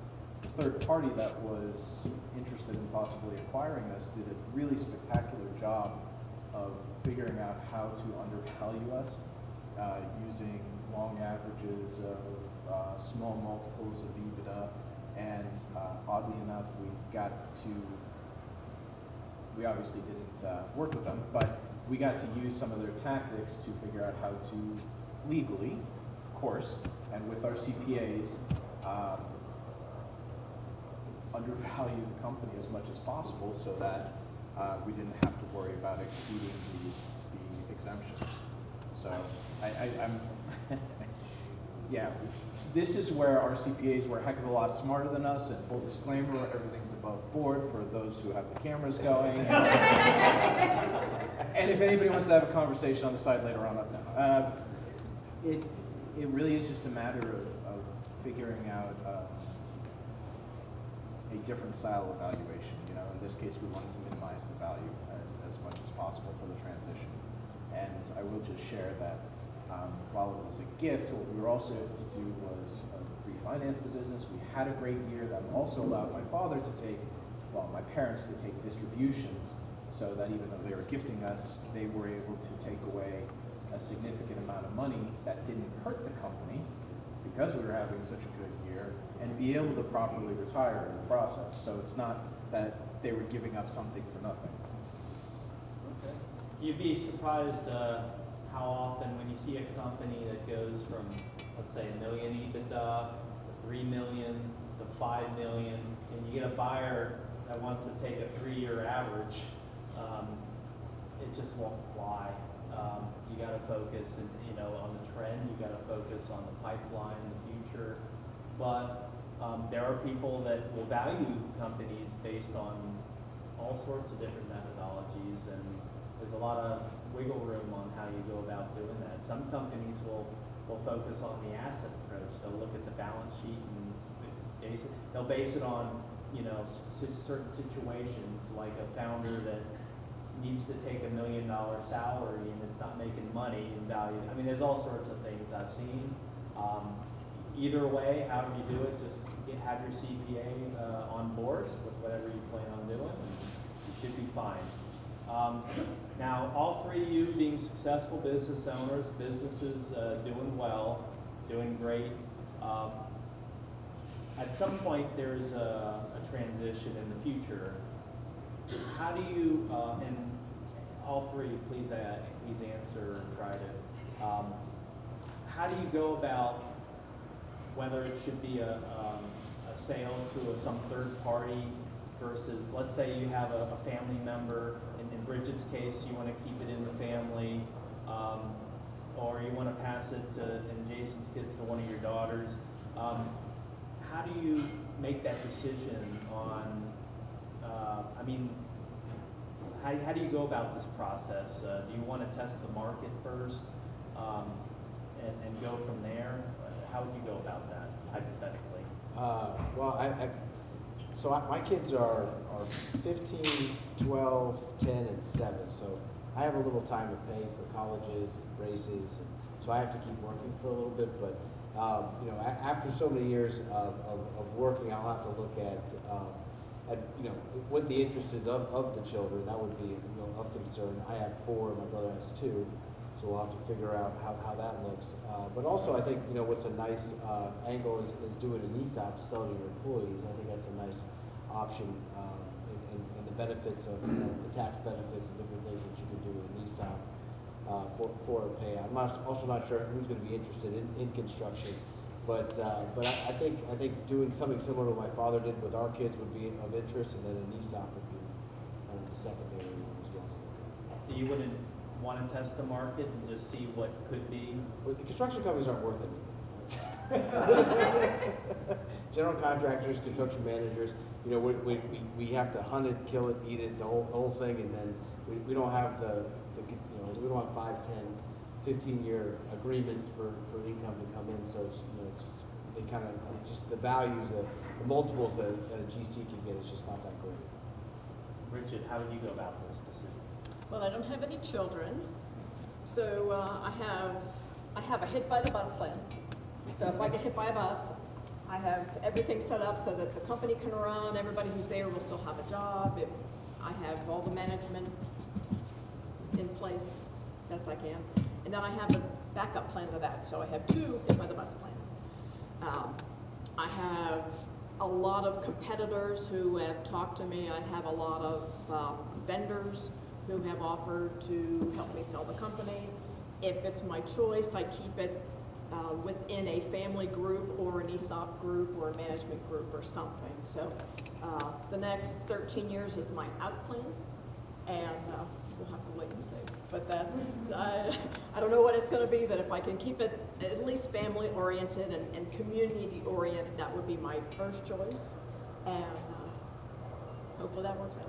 the third party that was interested in possibly acquiring us, did a really spectacular job of figuring out how to undervalue us using long averages of small multiples of EBITDA. And oddly enough, we obviously didn't work with them, but we got to use some of their tactics to figure out how to legally, of course, and with our CPAs, undervalue the company as much as possible so that we didn't have to worry about exceeding the exemptions. So I'm yeah, this is where our CPAs were a heck of a lot smarter than us, and full disclaimer, everything's above board for those who have the cameras going. And if anybody wants to have a conversation on the side later on, let me know. It really is just a matter of figuring out a different style of valuation. You know, in this case, we wanted to minimize the value as much as possible for the transition. And I will just share that while it was a gift, what we were also able to do was refinance the business. We had a great year that also allowed my my parents to take distributions, so that even though they were gifting us, they were able to take away a significant amount of money that didn't hurt the company because we were having such a good year, and be able to properly retire in the process. So it's not that they were giving up something for nothing.
Okay. You'd be surprised how often when you see a company that goes from, let's say, $1 million EBITDA to $3 million to $5 million, and you get a buyer that wants to take a 3-year average, it just won't fly. You got to focus, on the trend. You got to focus on the pipeline, the future. But there are people that will value companies based on all sorts of different methodologies, and there's a lot of wiggle room on how you go about doing that. Some companies will focus on the asset approach. They'll look at the balance sheet and they'll base it on certain situations, like a founder that needs to take $1 million salary and it's not making money in value. I mean, there's all sorts of things I've seen. Either way, however you do it, just have your CPA on board with whatever you plan on doing, and you should be fine. Now, all three of you being successful business owners, businesses doing well, doing great. At some point, there's a transition in the future. How do you, and all three, please answer or try to, how do you go about whether it should be a sale to some third party versus, let's say you have a family member, in Bridget's case, you want to keep it in the family, or you want to pass it in Jason's kids to one of your daughters. How do you make that decision on, how do you go about this process? Do you want to test the market first and go from there? How would you go about that, hypothetically?
Well, So my kids are 15, 12, 10, and 7. So I have a little time to pay for colleges, races, so I have to keep working for a little bit. But you know, after so many years of working, I'll have to look at you know, what the interest is of the children. That would be, you know, of concern. I have 4, my brother has 2. So we'll have to figure out how that looks. But also, I think, you know, what's a nice angle is doing an ESOP to sell to your employees. I think that's a nice option, and the benefits of, you know, the tax benefits and different things that you can do with an ESOP for a payout. I'm also not sure who's going to be interested in construction, but I think doing something similar to what my father did with our kids would be of interest, and then an ESOP would be the secondary one as well.
So you wouldn't want to test the market and just see what could be?
Well, the construction companies aren't worth anything. General contractors, construction managers, you know, we have to hunt it, kill it, eat it, the whole thing, and then we don't have the you know, we don't have 5, 10, 15-year agreements for income to come in. So it's, you know, it's just, they kind of just the values, the multiples that a GC can get is just not that great.
Bridget, how would you go about this decision?
Well, I don't have any children, so I have a hit by the bus plan. So if I get hit by a bus, I have everything set up so that the company can run, everybody who's there will still have a job. I have all the management in place, best I can. And then I have a backup plan to that, so I have 2 hit by the bus plans. I have a lot of competitors who have talked to me. I have a lot of vendors who have offered to help me sell the company. If it's my choice, I keep it within a family group or an ESOP group or a management group or something. So the next 13 years is my out plan, and we'll have to wait and see. But that's, I don't know what it's going to be, but if I can keep it at least family oriented and community oriented, that would be my first choice. And hopefully that works out.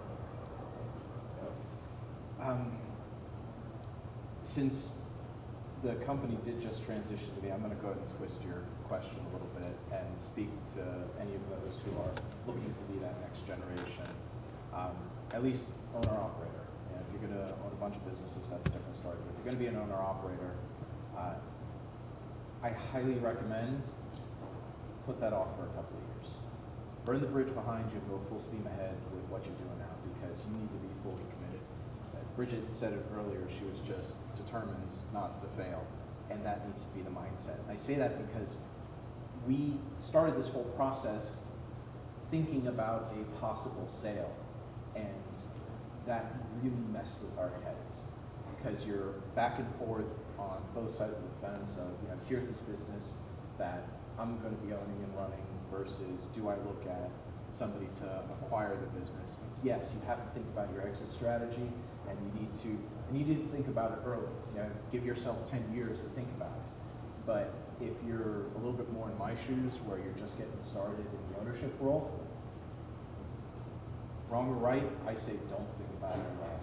Since the company did just transition to me, I'm going to go ahead and twist your question a little bit and speak to any of those who are looking to be that next generation, at least owner-operator. And if you're going to own a bunch of businesses, that's a different story. But if you're going to be an owner-operator, I highly recommend put that off for a couple of years. Burn the bridge behind you and go full steam ahead with what you're doing now, because you need to be fully committed. Bridget said it earlier, she was just determined not to fail, and that needs to be the mindset. And I say that because we started this whole process thinking about a possible sale, and that really messed with our heads, because you're back and forth on both sides of the fence of, you know, here's this business that I'm going to be owning and running versus do I look at somebody to acquire the business. Yes, you have to think about your exit strategy, and you need to think about it early. You know, give yourself 10 years to think about it. But if you're a little bit more in my shoes, where you're just getting started in the ownership role, wrong or right, I say don't think about it at all.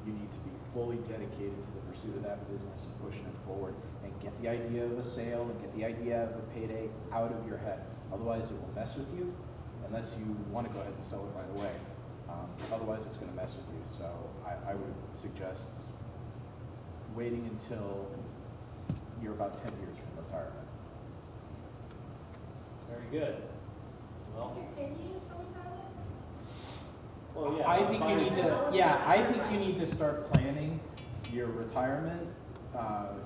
You need to be fully dedicated to the pursuit of that business and pushing it forward, and get the idea of a sale and get the idea of a payday out of your head. Otherwise, it will mess with you, unless you want to go ahead and sell it right away. Otherwise, it's going to mess with you. So I would suggest waiting until you're about 10 years from retirement.
Very good. Well,
Is it 10 years from retirement?
well, yeah.
I think you need to. I think you need to start planning your retirement,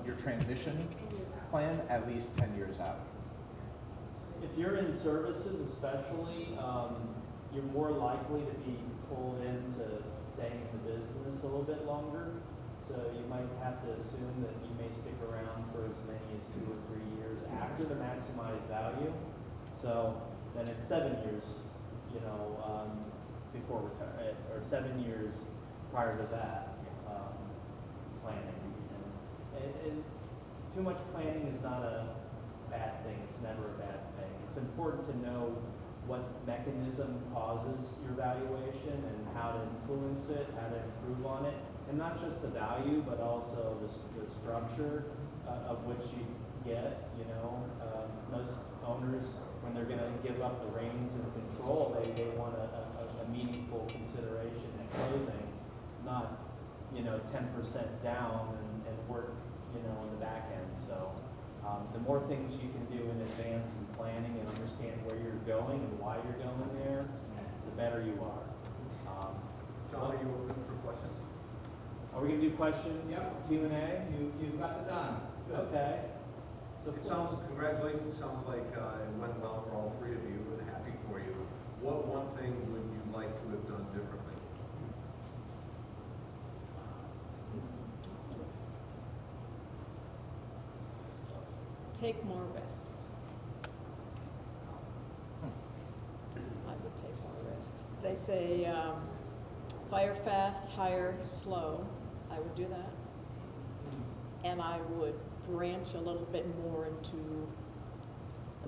your transition plan at least 10 years out.
If you're in services especially, you're more likely to be pulled into staying in the business a little bit longer. So you might have to assume that you may stick around for as many as 2 or 3 years after the maximized value. So then it's 7 years, you know, before retire, or 7 years prior to that, planning. And too much planning is not a bad thing. It's never a bad thing. It's important to know what mechanism causes your valuation and how to influence it, how to improve on it, and not just the value, but also the structure of which you get. You know, most owners, when they're gonna give up the reins of control, they want a meaningful consideration at closing, not, 10% down and work, on the back end. So, the more things you can do in advance and planning and understand where you're going and why you're going there, the better you are.
John, are you open for questions?
Are we gonna do question
Yep.
Q&A?
You've got the time. It's good.
Okay. So
It sounds, congratulations, sounds like it went well for all three of you and happy for you. What one thing would you like to have done differently?
Take more risks. I would take more risks. They say, fire fast, hire slow. I would do that. And I would branch a little bit more into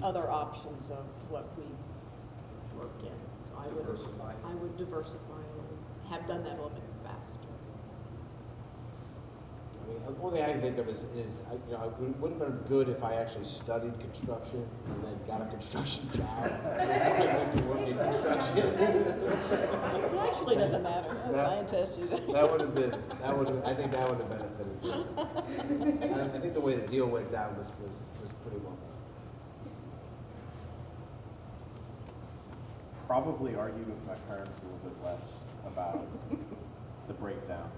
other options of what we work in. So
Diversify.
I would diversify and have done that a little bit faster.
I mean, the only thing I can think of is it would have been good if I actually studied construction and then got a construction job. Before I went to work in construction.
It actually doesn't matter. A scientist, you don't.
I think that would have benefited me. I think the way the deal went down was pretty well done.
Probably argue with my parents a little bit less about the breakdown.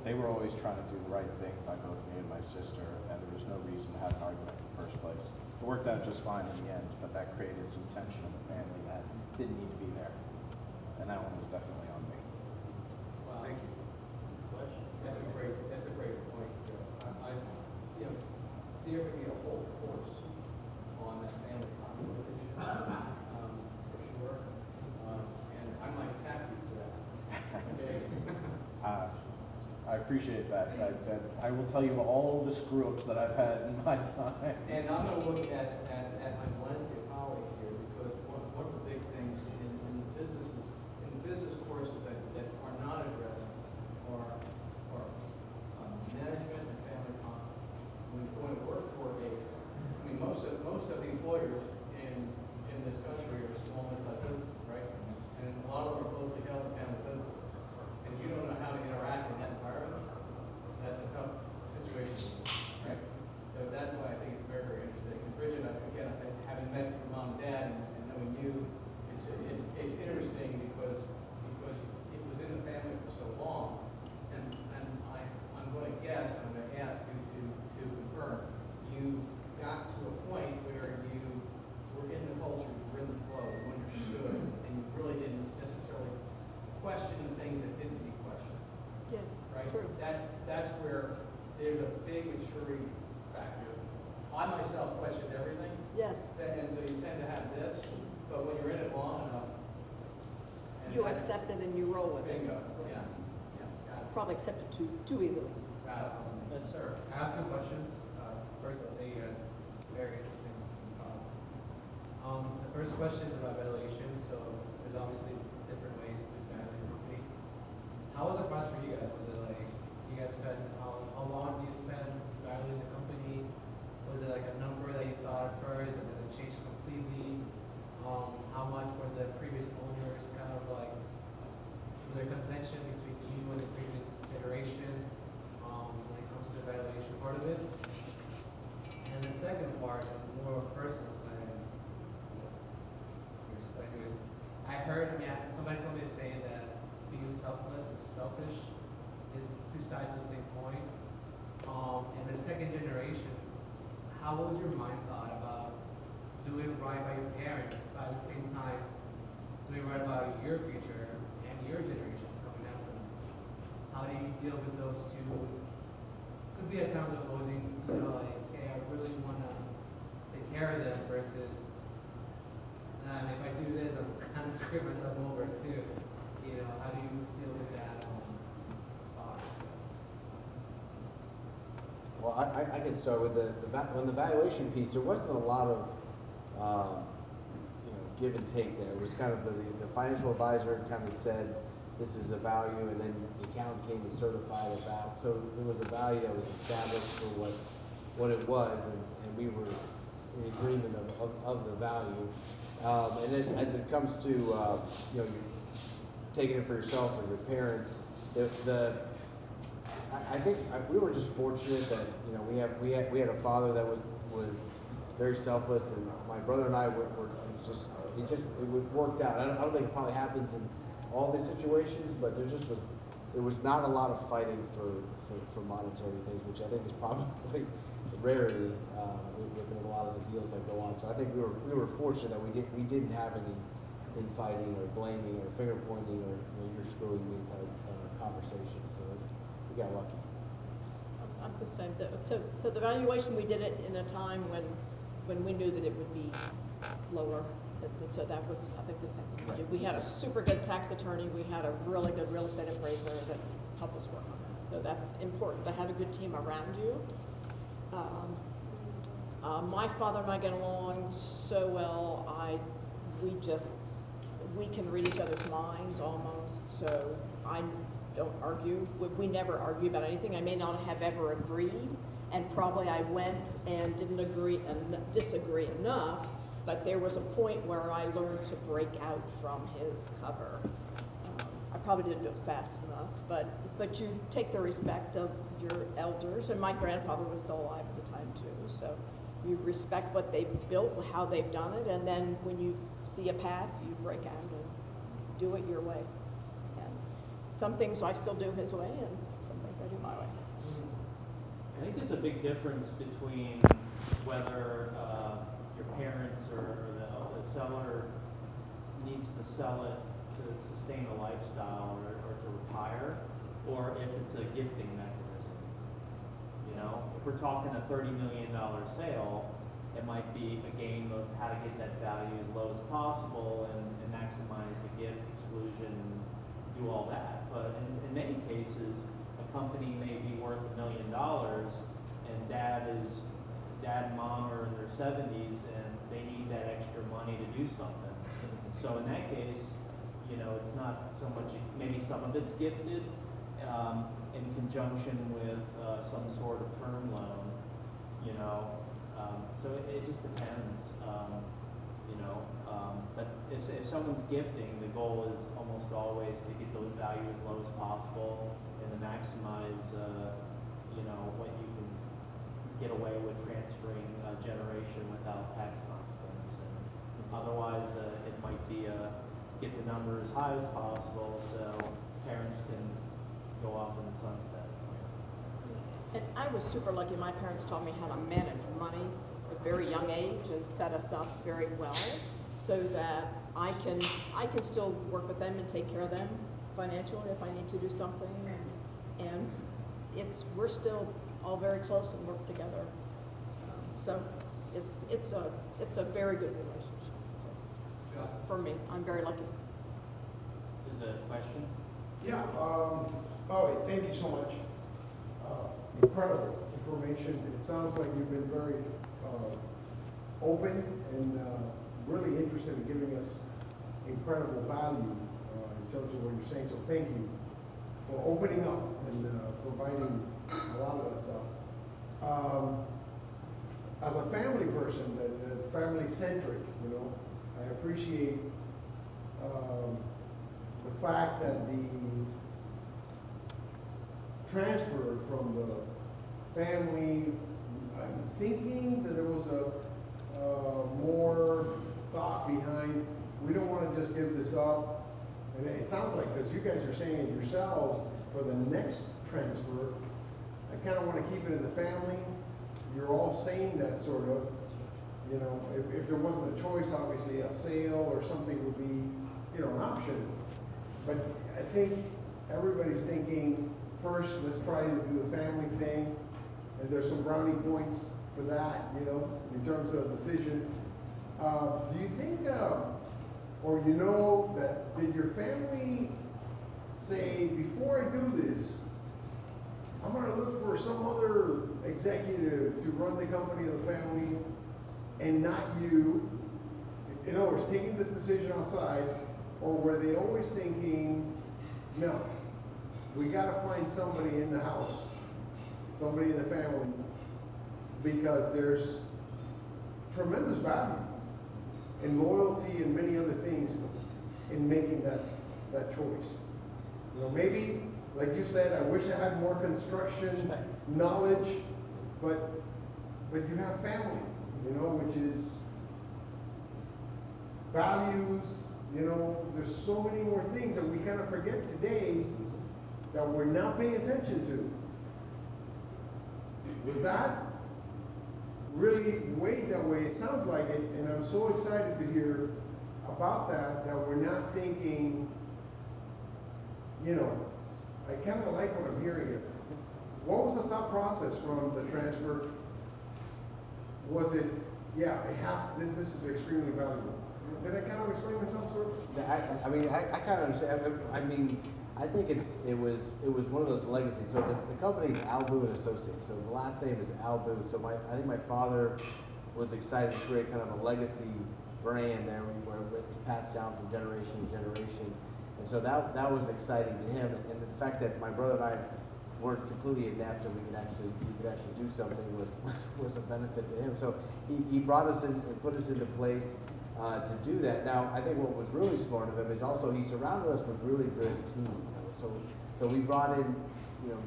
They were always trying to do the right thing by both me and my sister, and there was no reason to have an argument in the first place. It worked out just fine in the end, but that created some tension in the family that didn't need to be there. And that one was definitely on me.
Wow.
Thank you.
Question?
That's a great point, Joe. There could be a whole course on that family conflict issue, for sure. And I might tap you for that. Okay?
I appreciate that. I will tell you all the screw-ups that I've had in my time.
And I'm going to look at my Valencia colleagues here, because one of the big things in the business courses that are not addressed are management and family conflict. When you're going to work for most of the employers in this country are small and mid-sized businesses, right? And a lot of them are closely held family businesses. And you don't know how to interact in that environment, that's a tough situation, right? So that's why I think it's very, very interesting. And Bridget, again, having met your mom and dad and knowing you, it's interesting because it was in the family for so long. And I'm going to guess, I'm going to ask you to confirm, you got to a point where you were in the culture, you were in the flow, you understood, and you really didn't necessarily question things that didn't be questioned,
Yes,
right?
true.
That's where there's a big maturity factor. I myself questioned everything,
Yes.
and so you tend to have this, but when you're in it long enough. and
You accept it and you roll with it.
Bingo, yeah, got it,
Probably accept it too easily.
got it.
Yes, sir.
I have two questions. First, I'll tell you guys, very interesting. The first question is about valuation. So there's obviously different ways to value a company. How was the process for you guys? Was it like you guys spent how long do you spend valuing the company? Was it like a number that you thought at first and then it changed completely? How much were the previous owners kind of like? Was there contention between you and the previous generation when it comes to the valuation part of it? And the second part, the more personal side, I heard, somebody told me to say that being selfless and selfish is two sides of the same coin. And the second generation, how was your mind thought about doing right by your parents, but at the same time doing right by your future and your generations coming afterwards? How do you deal with those two? Could be at times opposing, like, hey, I really want to take care of them versus, and if I do this, I'm kind of screwing myself over too. How do you deal with that thought?
Well, I can start with on the valuation piece. There wasn't a lot of give and take there. It was kind of the financial advisor kind of said this is a value, and then the accountant came and certified it back. So there was a value that was established for what it was, and we were in agreement of the value. And then as it comes to, you know, you're taking it for yourself or your parents, I think we were just fortunate that, you know, we had a father that was very selfless, and my brother and I were it worked out. I don't think it probably happens in all these situations, but there was not a lot of fighting for monetary things, which I think is probably a rarity within a lot of the deals that go on. So I think we were fortunate that we didn't have any infighting or blaming or finger pointing or, you know, you're screwing me type conversation. So we got lucky.
I'm the same. So the valuation, we did it in a time when we knew that it would be lower. So that was, I think, the same thing we did. We had a super good tax attorney. We had a really good real estate appraiser that helped us work on that. So that's important to have a good team around you. My father and I get along so well. We can read each other's minds almost. So I don't argue. We never argue about anything. I may not have ever agreed, and probably I went and didn't disagree enough. But there was a point where I learned to break out from his cover. I probably didn't do it fast enough, but you take the respect of your elders, and my grandfather was still alive at the time too, so you respect what they've built, how they've done it, and then when you see a path, you break out and do it your way. And some things I still do his way, and some things I do my way.
I think there's a big difference between whether your parents or the seller needs to sell it to sustain a lifestyle or to retire, or if it's a gifting mechanism. You know, if we're talking a $30 million sale, it might be a game of how to get that value as low as possible and maximize the gift exclusion and do all that. But in many cases, a company may be worth $1 million, and dad and mom are in their 70s and they need that extra money to do something. So in that case, you know, it's not so much, maybe some of it's gifted in conjunction with some sort of term loan, you know. So it just depends, you know. But if someone's gifting, the goal is almost always to get the value as low as possible and to maximize, you know, what you can get away with transferring a generation without tax consequence. And otherwise, it might be get the number as high as possible so parents can go off in the sunset.
And I was super lucky. My parents taught me how to manage money at a very young age and set us up very well so that I can still work with them and take care of them financially if I need to do something. And we're still all very close and work together. So it's a very good relationship for me. I'm very lucky.
Is there a question?
Yeah, thank you so much. Incredible information. It sounds like you've been very open and really interested in giving us incredible value in terms of what you're saying. So thank you for opening up and providing a lot of that stuff. As a family person that is family centric, you know, I appreciate the fact that the transfer from the family, I'm thinking that there was a more thought behind, we don't want to just give this up. And it sounds like, because you guys are saying it yourselves, for the next transfer, I kind of want to keep it in the family. You're all saying that sort of, you know, if there wasn't a choice, obviously a sale or something would be, you know, an option. But I think everybody's thinking, first, let's try to do the family thing. And there's some brownie points for that, you know, in terms of decision. Do you think, or you know, that did your family say, before I do this, I'm going to look for some other executive to run the company of the family and not you? In other words, taking this decision outside, or were they always thinking, no, we got to find somebody in the house, somebody in the family, because there's tremendous value and loyalty and many other things in making that choice. You know, maybe, like you said, I wish I had more construction knowledge, but you have family, you know, which is values, you know, there's so many more things that we kind of forget today that we're not paying attention to. Was that really weighed that way? It sounds like it, and I'm so excited to hear about that we're not thinking, you know, I kind of like what I'm hearing here. What was the thought process from the transfer? Was it, yeah, it has, this is extremely valuable. Did I kind of explain myself, sort of?
I mean, I kind of understand. I mean, I think it was one of those legacies. So the company's Albu and Associates. So the last name is Albu. So I think my father was excited to create kind of a legacy brand there where it was passed down from generation to generation. And so that was exciting to him. And the fact that my brother and I weren't completely inept and we could actually do something was a benefit to him. So he brought us in and put us into place to do that. Now, I think what was really smart of him is also he surrounded us with really good team. You know? So we brought in, you know,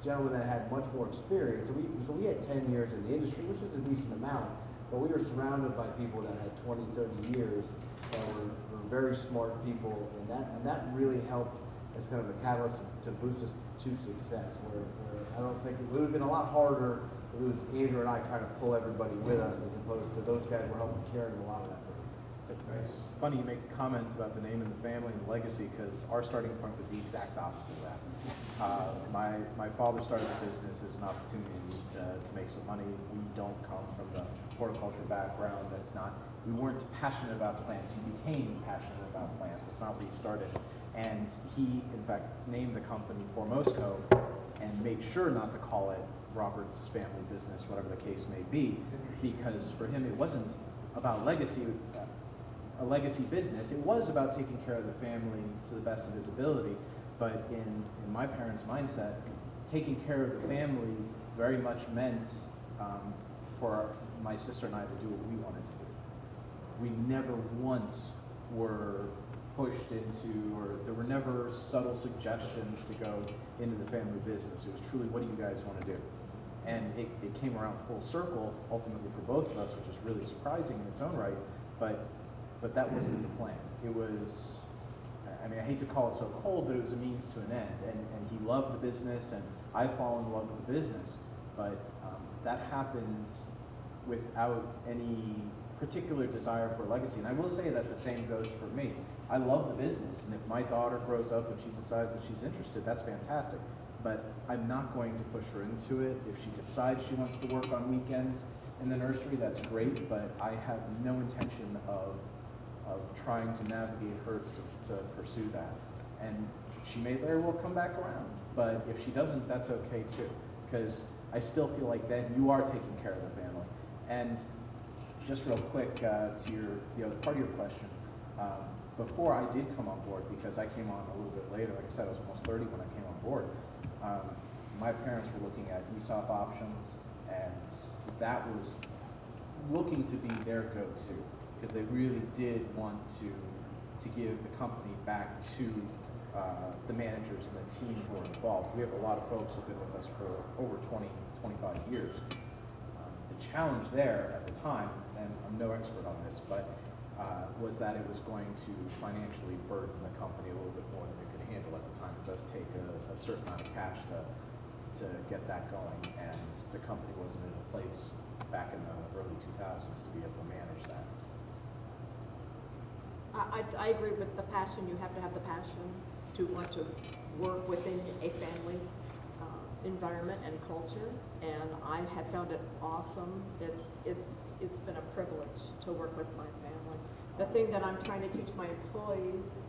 gentlemen that had much more experience. So we had 10 years in the industry, which is a decent amount, but we were surrounded by people that had 20, 30 years that were very smart people, and that really helped as kind of a catalyst to boost us to success. Where I don't think it would have been a lot harder if it was Andrew and I trying to pull everybody with us, as opposed to those guys were helping carrying a lot of that burden.
It's funny you make comments about the name and the family and the legacy, because our starting point was the exact opposite of that. My father started the business as an opportunity to make some money. We don't come from the horticulture background. We weren't passionate about plants. You became passionate about plants. That's not where you started. And he, in fact, named the company Formosco and made sure not to call it Robert's family business, whatever the case may be, because for him it wasn't about legacy, a legacy business. It was about taking care of the family to the best of his ability, but in my parents' mindset, taking care of the family very much meant for my sister and I to do what we wanted to do. We never once were pushed into, or there were never subtle suggestions to go into the family business. It was truly, what do you guys want to do? And it came around full circle, ultimately for both of us, which is really surprising in its own right, but that wasn't the plan. It was, I mean, I hate to call it so cold, but it was a means to an end. And he loved the business, and I fall in love with the business. But that happened without any particular desire for legacy. And I will say that the same goes for me. I love the business, and if my daughter grows up and she decides that she's interested, that's fantastic. But I'm not going to push her into it. If she decides she wants to work on weekends in the nursery, that's great, but I have no intention of trying to navigate her to pursue that. And she may very well come back around, but if she doesn't, that's okay too, because I still feel like then you are taking care of the family. And just real quick to the other part of your question, before I did come on board, because I came on a little bit later, like I said, I was almost 30 when I came on board, my parents were looking at ESOP options, and that was looking to be their go-to, because they really did want to give the company back to the managers and the team who are involved. We have a lot of folks who've been with us for over 20, 25 years. The challenge there at the time, and I'm no expert on this, but was that it was going to financially burden the company a little bit more than it could handle at the time. It does take a certain amount of cash to get that going, and the company wasn't in a place back in the early 2000s to be able to manage that.
I agree with the passion. You have to have the passion to want to work within a family environment and culture, and I have found it awesome. It's been a privilege to work with my family. The thing that I'm trying to teach my employees,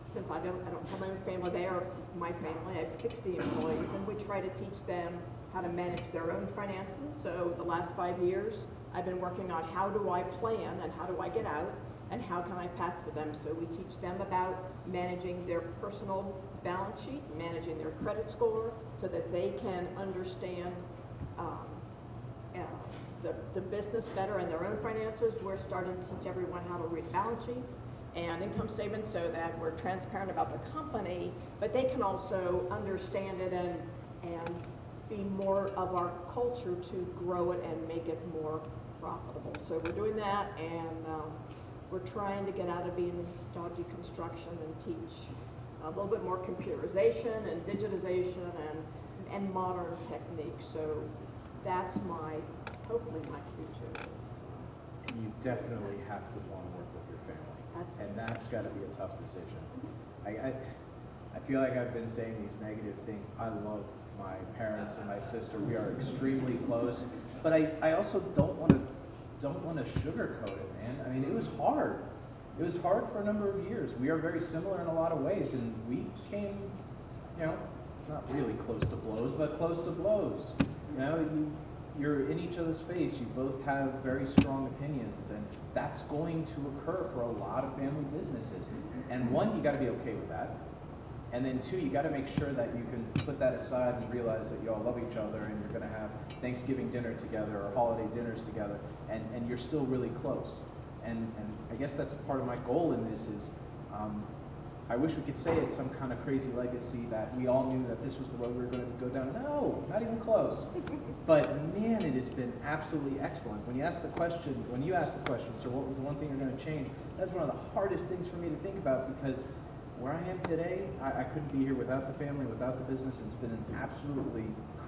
since I don't have my own family, they are my family. I have 60 employees, and we try to teach them how to manage their own finances. So the last 5 years, I've been working on how do I plan and how do I get out and how can I pass for them. So we teach them about managing their personal balance sheet, managing their credit score, so that they can understand the business better and their own finances. We're starting to teach everyone how to read a balance sheet and income statements so that we're transparent about the company, but they can also understand it and be more of our culture to grow it and make it more profitable. So we're doing that, and we're trying to get out of being stodgy construction and teach a little bit more computerization and digitization and modern techniques. So that's hopefully my future is.
You definitely have to want to work with your family, and that's got to be a tough decision. I feel like I've been saying these negative things. I love my parents and my sister. We are extremely close, but I also don't want to sugarcoat it, man. I mean, it was hard. It was hard for a number of years. We are very similar in a lot of ways, and we came, not really close to blows, but close to blows. You're in each other's face. You both have very strong opinions, and that's going to occur for a lot of family businesses. And one, you got to be okay with that. And then two, you got to make sure that you can put that aside and realize that you all love each other, and you're going to have Thanksgiving dinner together or holiday dinners together, and you're still really close. And I guess that's part of my goal in this is, I wish we could say it's some kind of crazy legacy that we all knew that this was the road we were going to go down. No, not even close. But man, it has been absolutely excellent. When you ask the question, sir, what was the one thing you're going to change? That's one of the hardest things for me to think about, because where I am today, I couldn't be here without the family, without the business. It's been an absolutely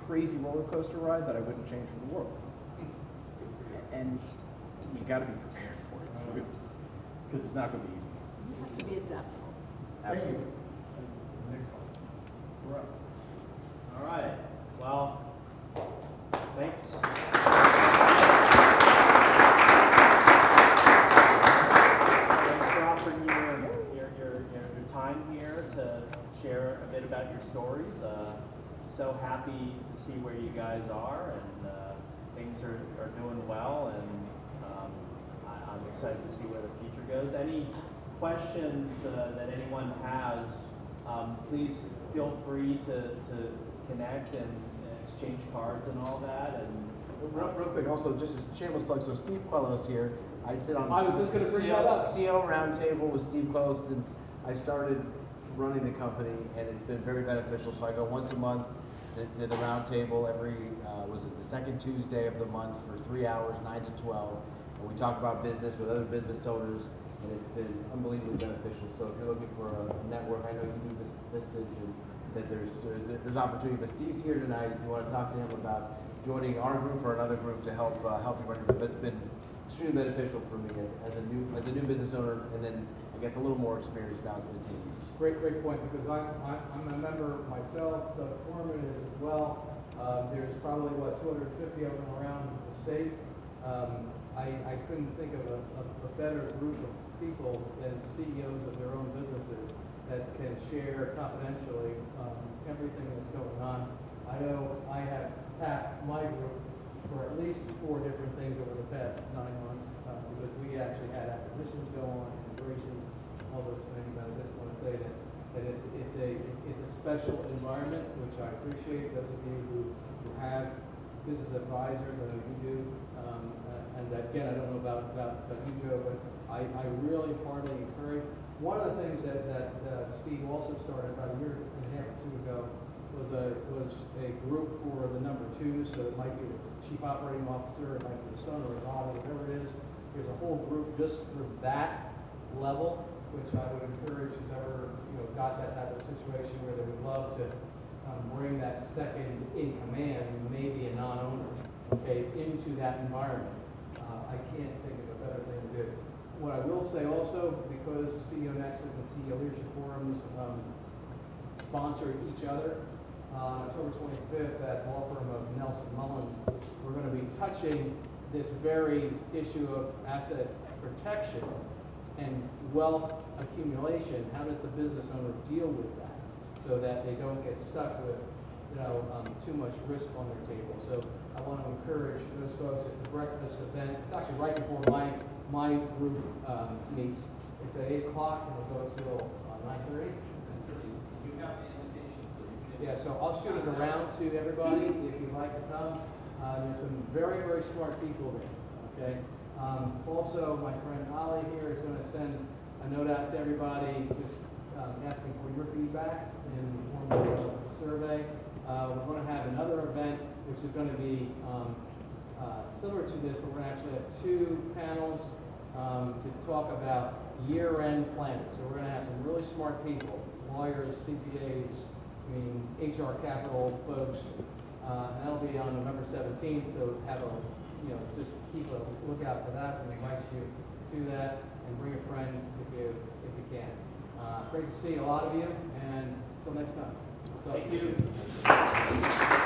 crazy roller coaster ride that I wouldn't change for the world. And you got to be prepared for it too, because it's not going to be easy.
You have to be adaptable.
Absolutely.
Next one. We're up.
All right, well, thanks. Thanks for offering your time here to share a bit about your stories. So happy to see where you guys are, and things are doing well, and I'm excited to see where the future goes. Any questions that anyone has, please feel free to connect and exchange cards and all that. And
Real quick, also, just as shameless plug, so Steve Quellos here. I sit on
I was just gonna bring that up.
CO Roundtable with Steve Quellos since I started running the company, and it's been very beneficial. So I go once a month to the roundtable every, was it the second Tuesday of the month for 3 hours, 9 to 12. And we talk about business with other business owners, and it's been unbelievably beneficial. So if you're looking for a network, I know you do Vistage, and that there's opportunity. But Steve's here tonight if you want to talk to him about joining our group or another group to help you run your business. It's been extremely beneficial for me as a new business owner, and then I guess a little more experience now. It's been 10 years.
Great point, because I'm a member myself, Doug Foreman is as well. There's probably, 250 of them around the state. I couldn't think of a better group of people than CEOs of their own businesses that can share confidentially everything that's going on. I know I have tapped my group for at least 4 different things over the past 9 months because we actually had acquisitions go on, integrations, all those things. I just want to say that it's a special environment, which I appreciate. Those of you who have business advisors, I know you do, and again, I don't know about you, Joe, but I really heartily encourage. One of the things that Steve also started about a year and a half or 2 ago was a group for the number 2s. So it might be the chief operating officer, it might be the son or a daughter, whatever it is. There's a whole group just for that level, which I would encourage who's ever got that type of situation where they would love to bring that second in command, maybe a non-owner, into that environment. I can't think of a better thing to do. What I will say also, because CEO Nexus and CEO Leadership Forums sponsor each other, on October 25th at law firm of Nelson Mullins, we're going to be touching this very issue of asset protection and wealth accumulation. How does the business owner deal with that so that they don't get stuck with too much risk on their table? So I want to encourage those folks at the breakfast event. It's actually right before my group meets. It's at 8 o'clock and it'll go till 9:30.
You got the invitation, so you can.
Yeah, so I'll shoot it around to everybody if you'd like to come. There's some very, very smart people there, okay? Also, my friend Ollie here is gonna send a note out to everybody, just asking for your feedback in the form of a survey. We're gonna have another event, which is gonna be similar to this, but we're gonna actually have two panels to talk about year-end planning. So we're gonna have some really smart people, lawyers, CPAs, I mean, HR capital folks, and that'll be on November 17th, so have a, just keep a lookout for that, and invite you to that, and bring a friend if you can. Great to see a lot of you, and until next time.
Thank you.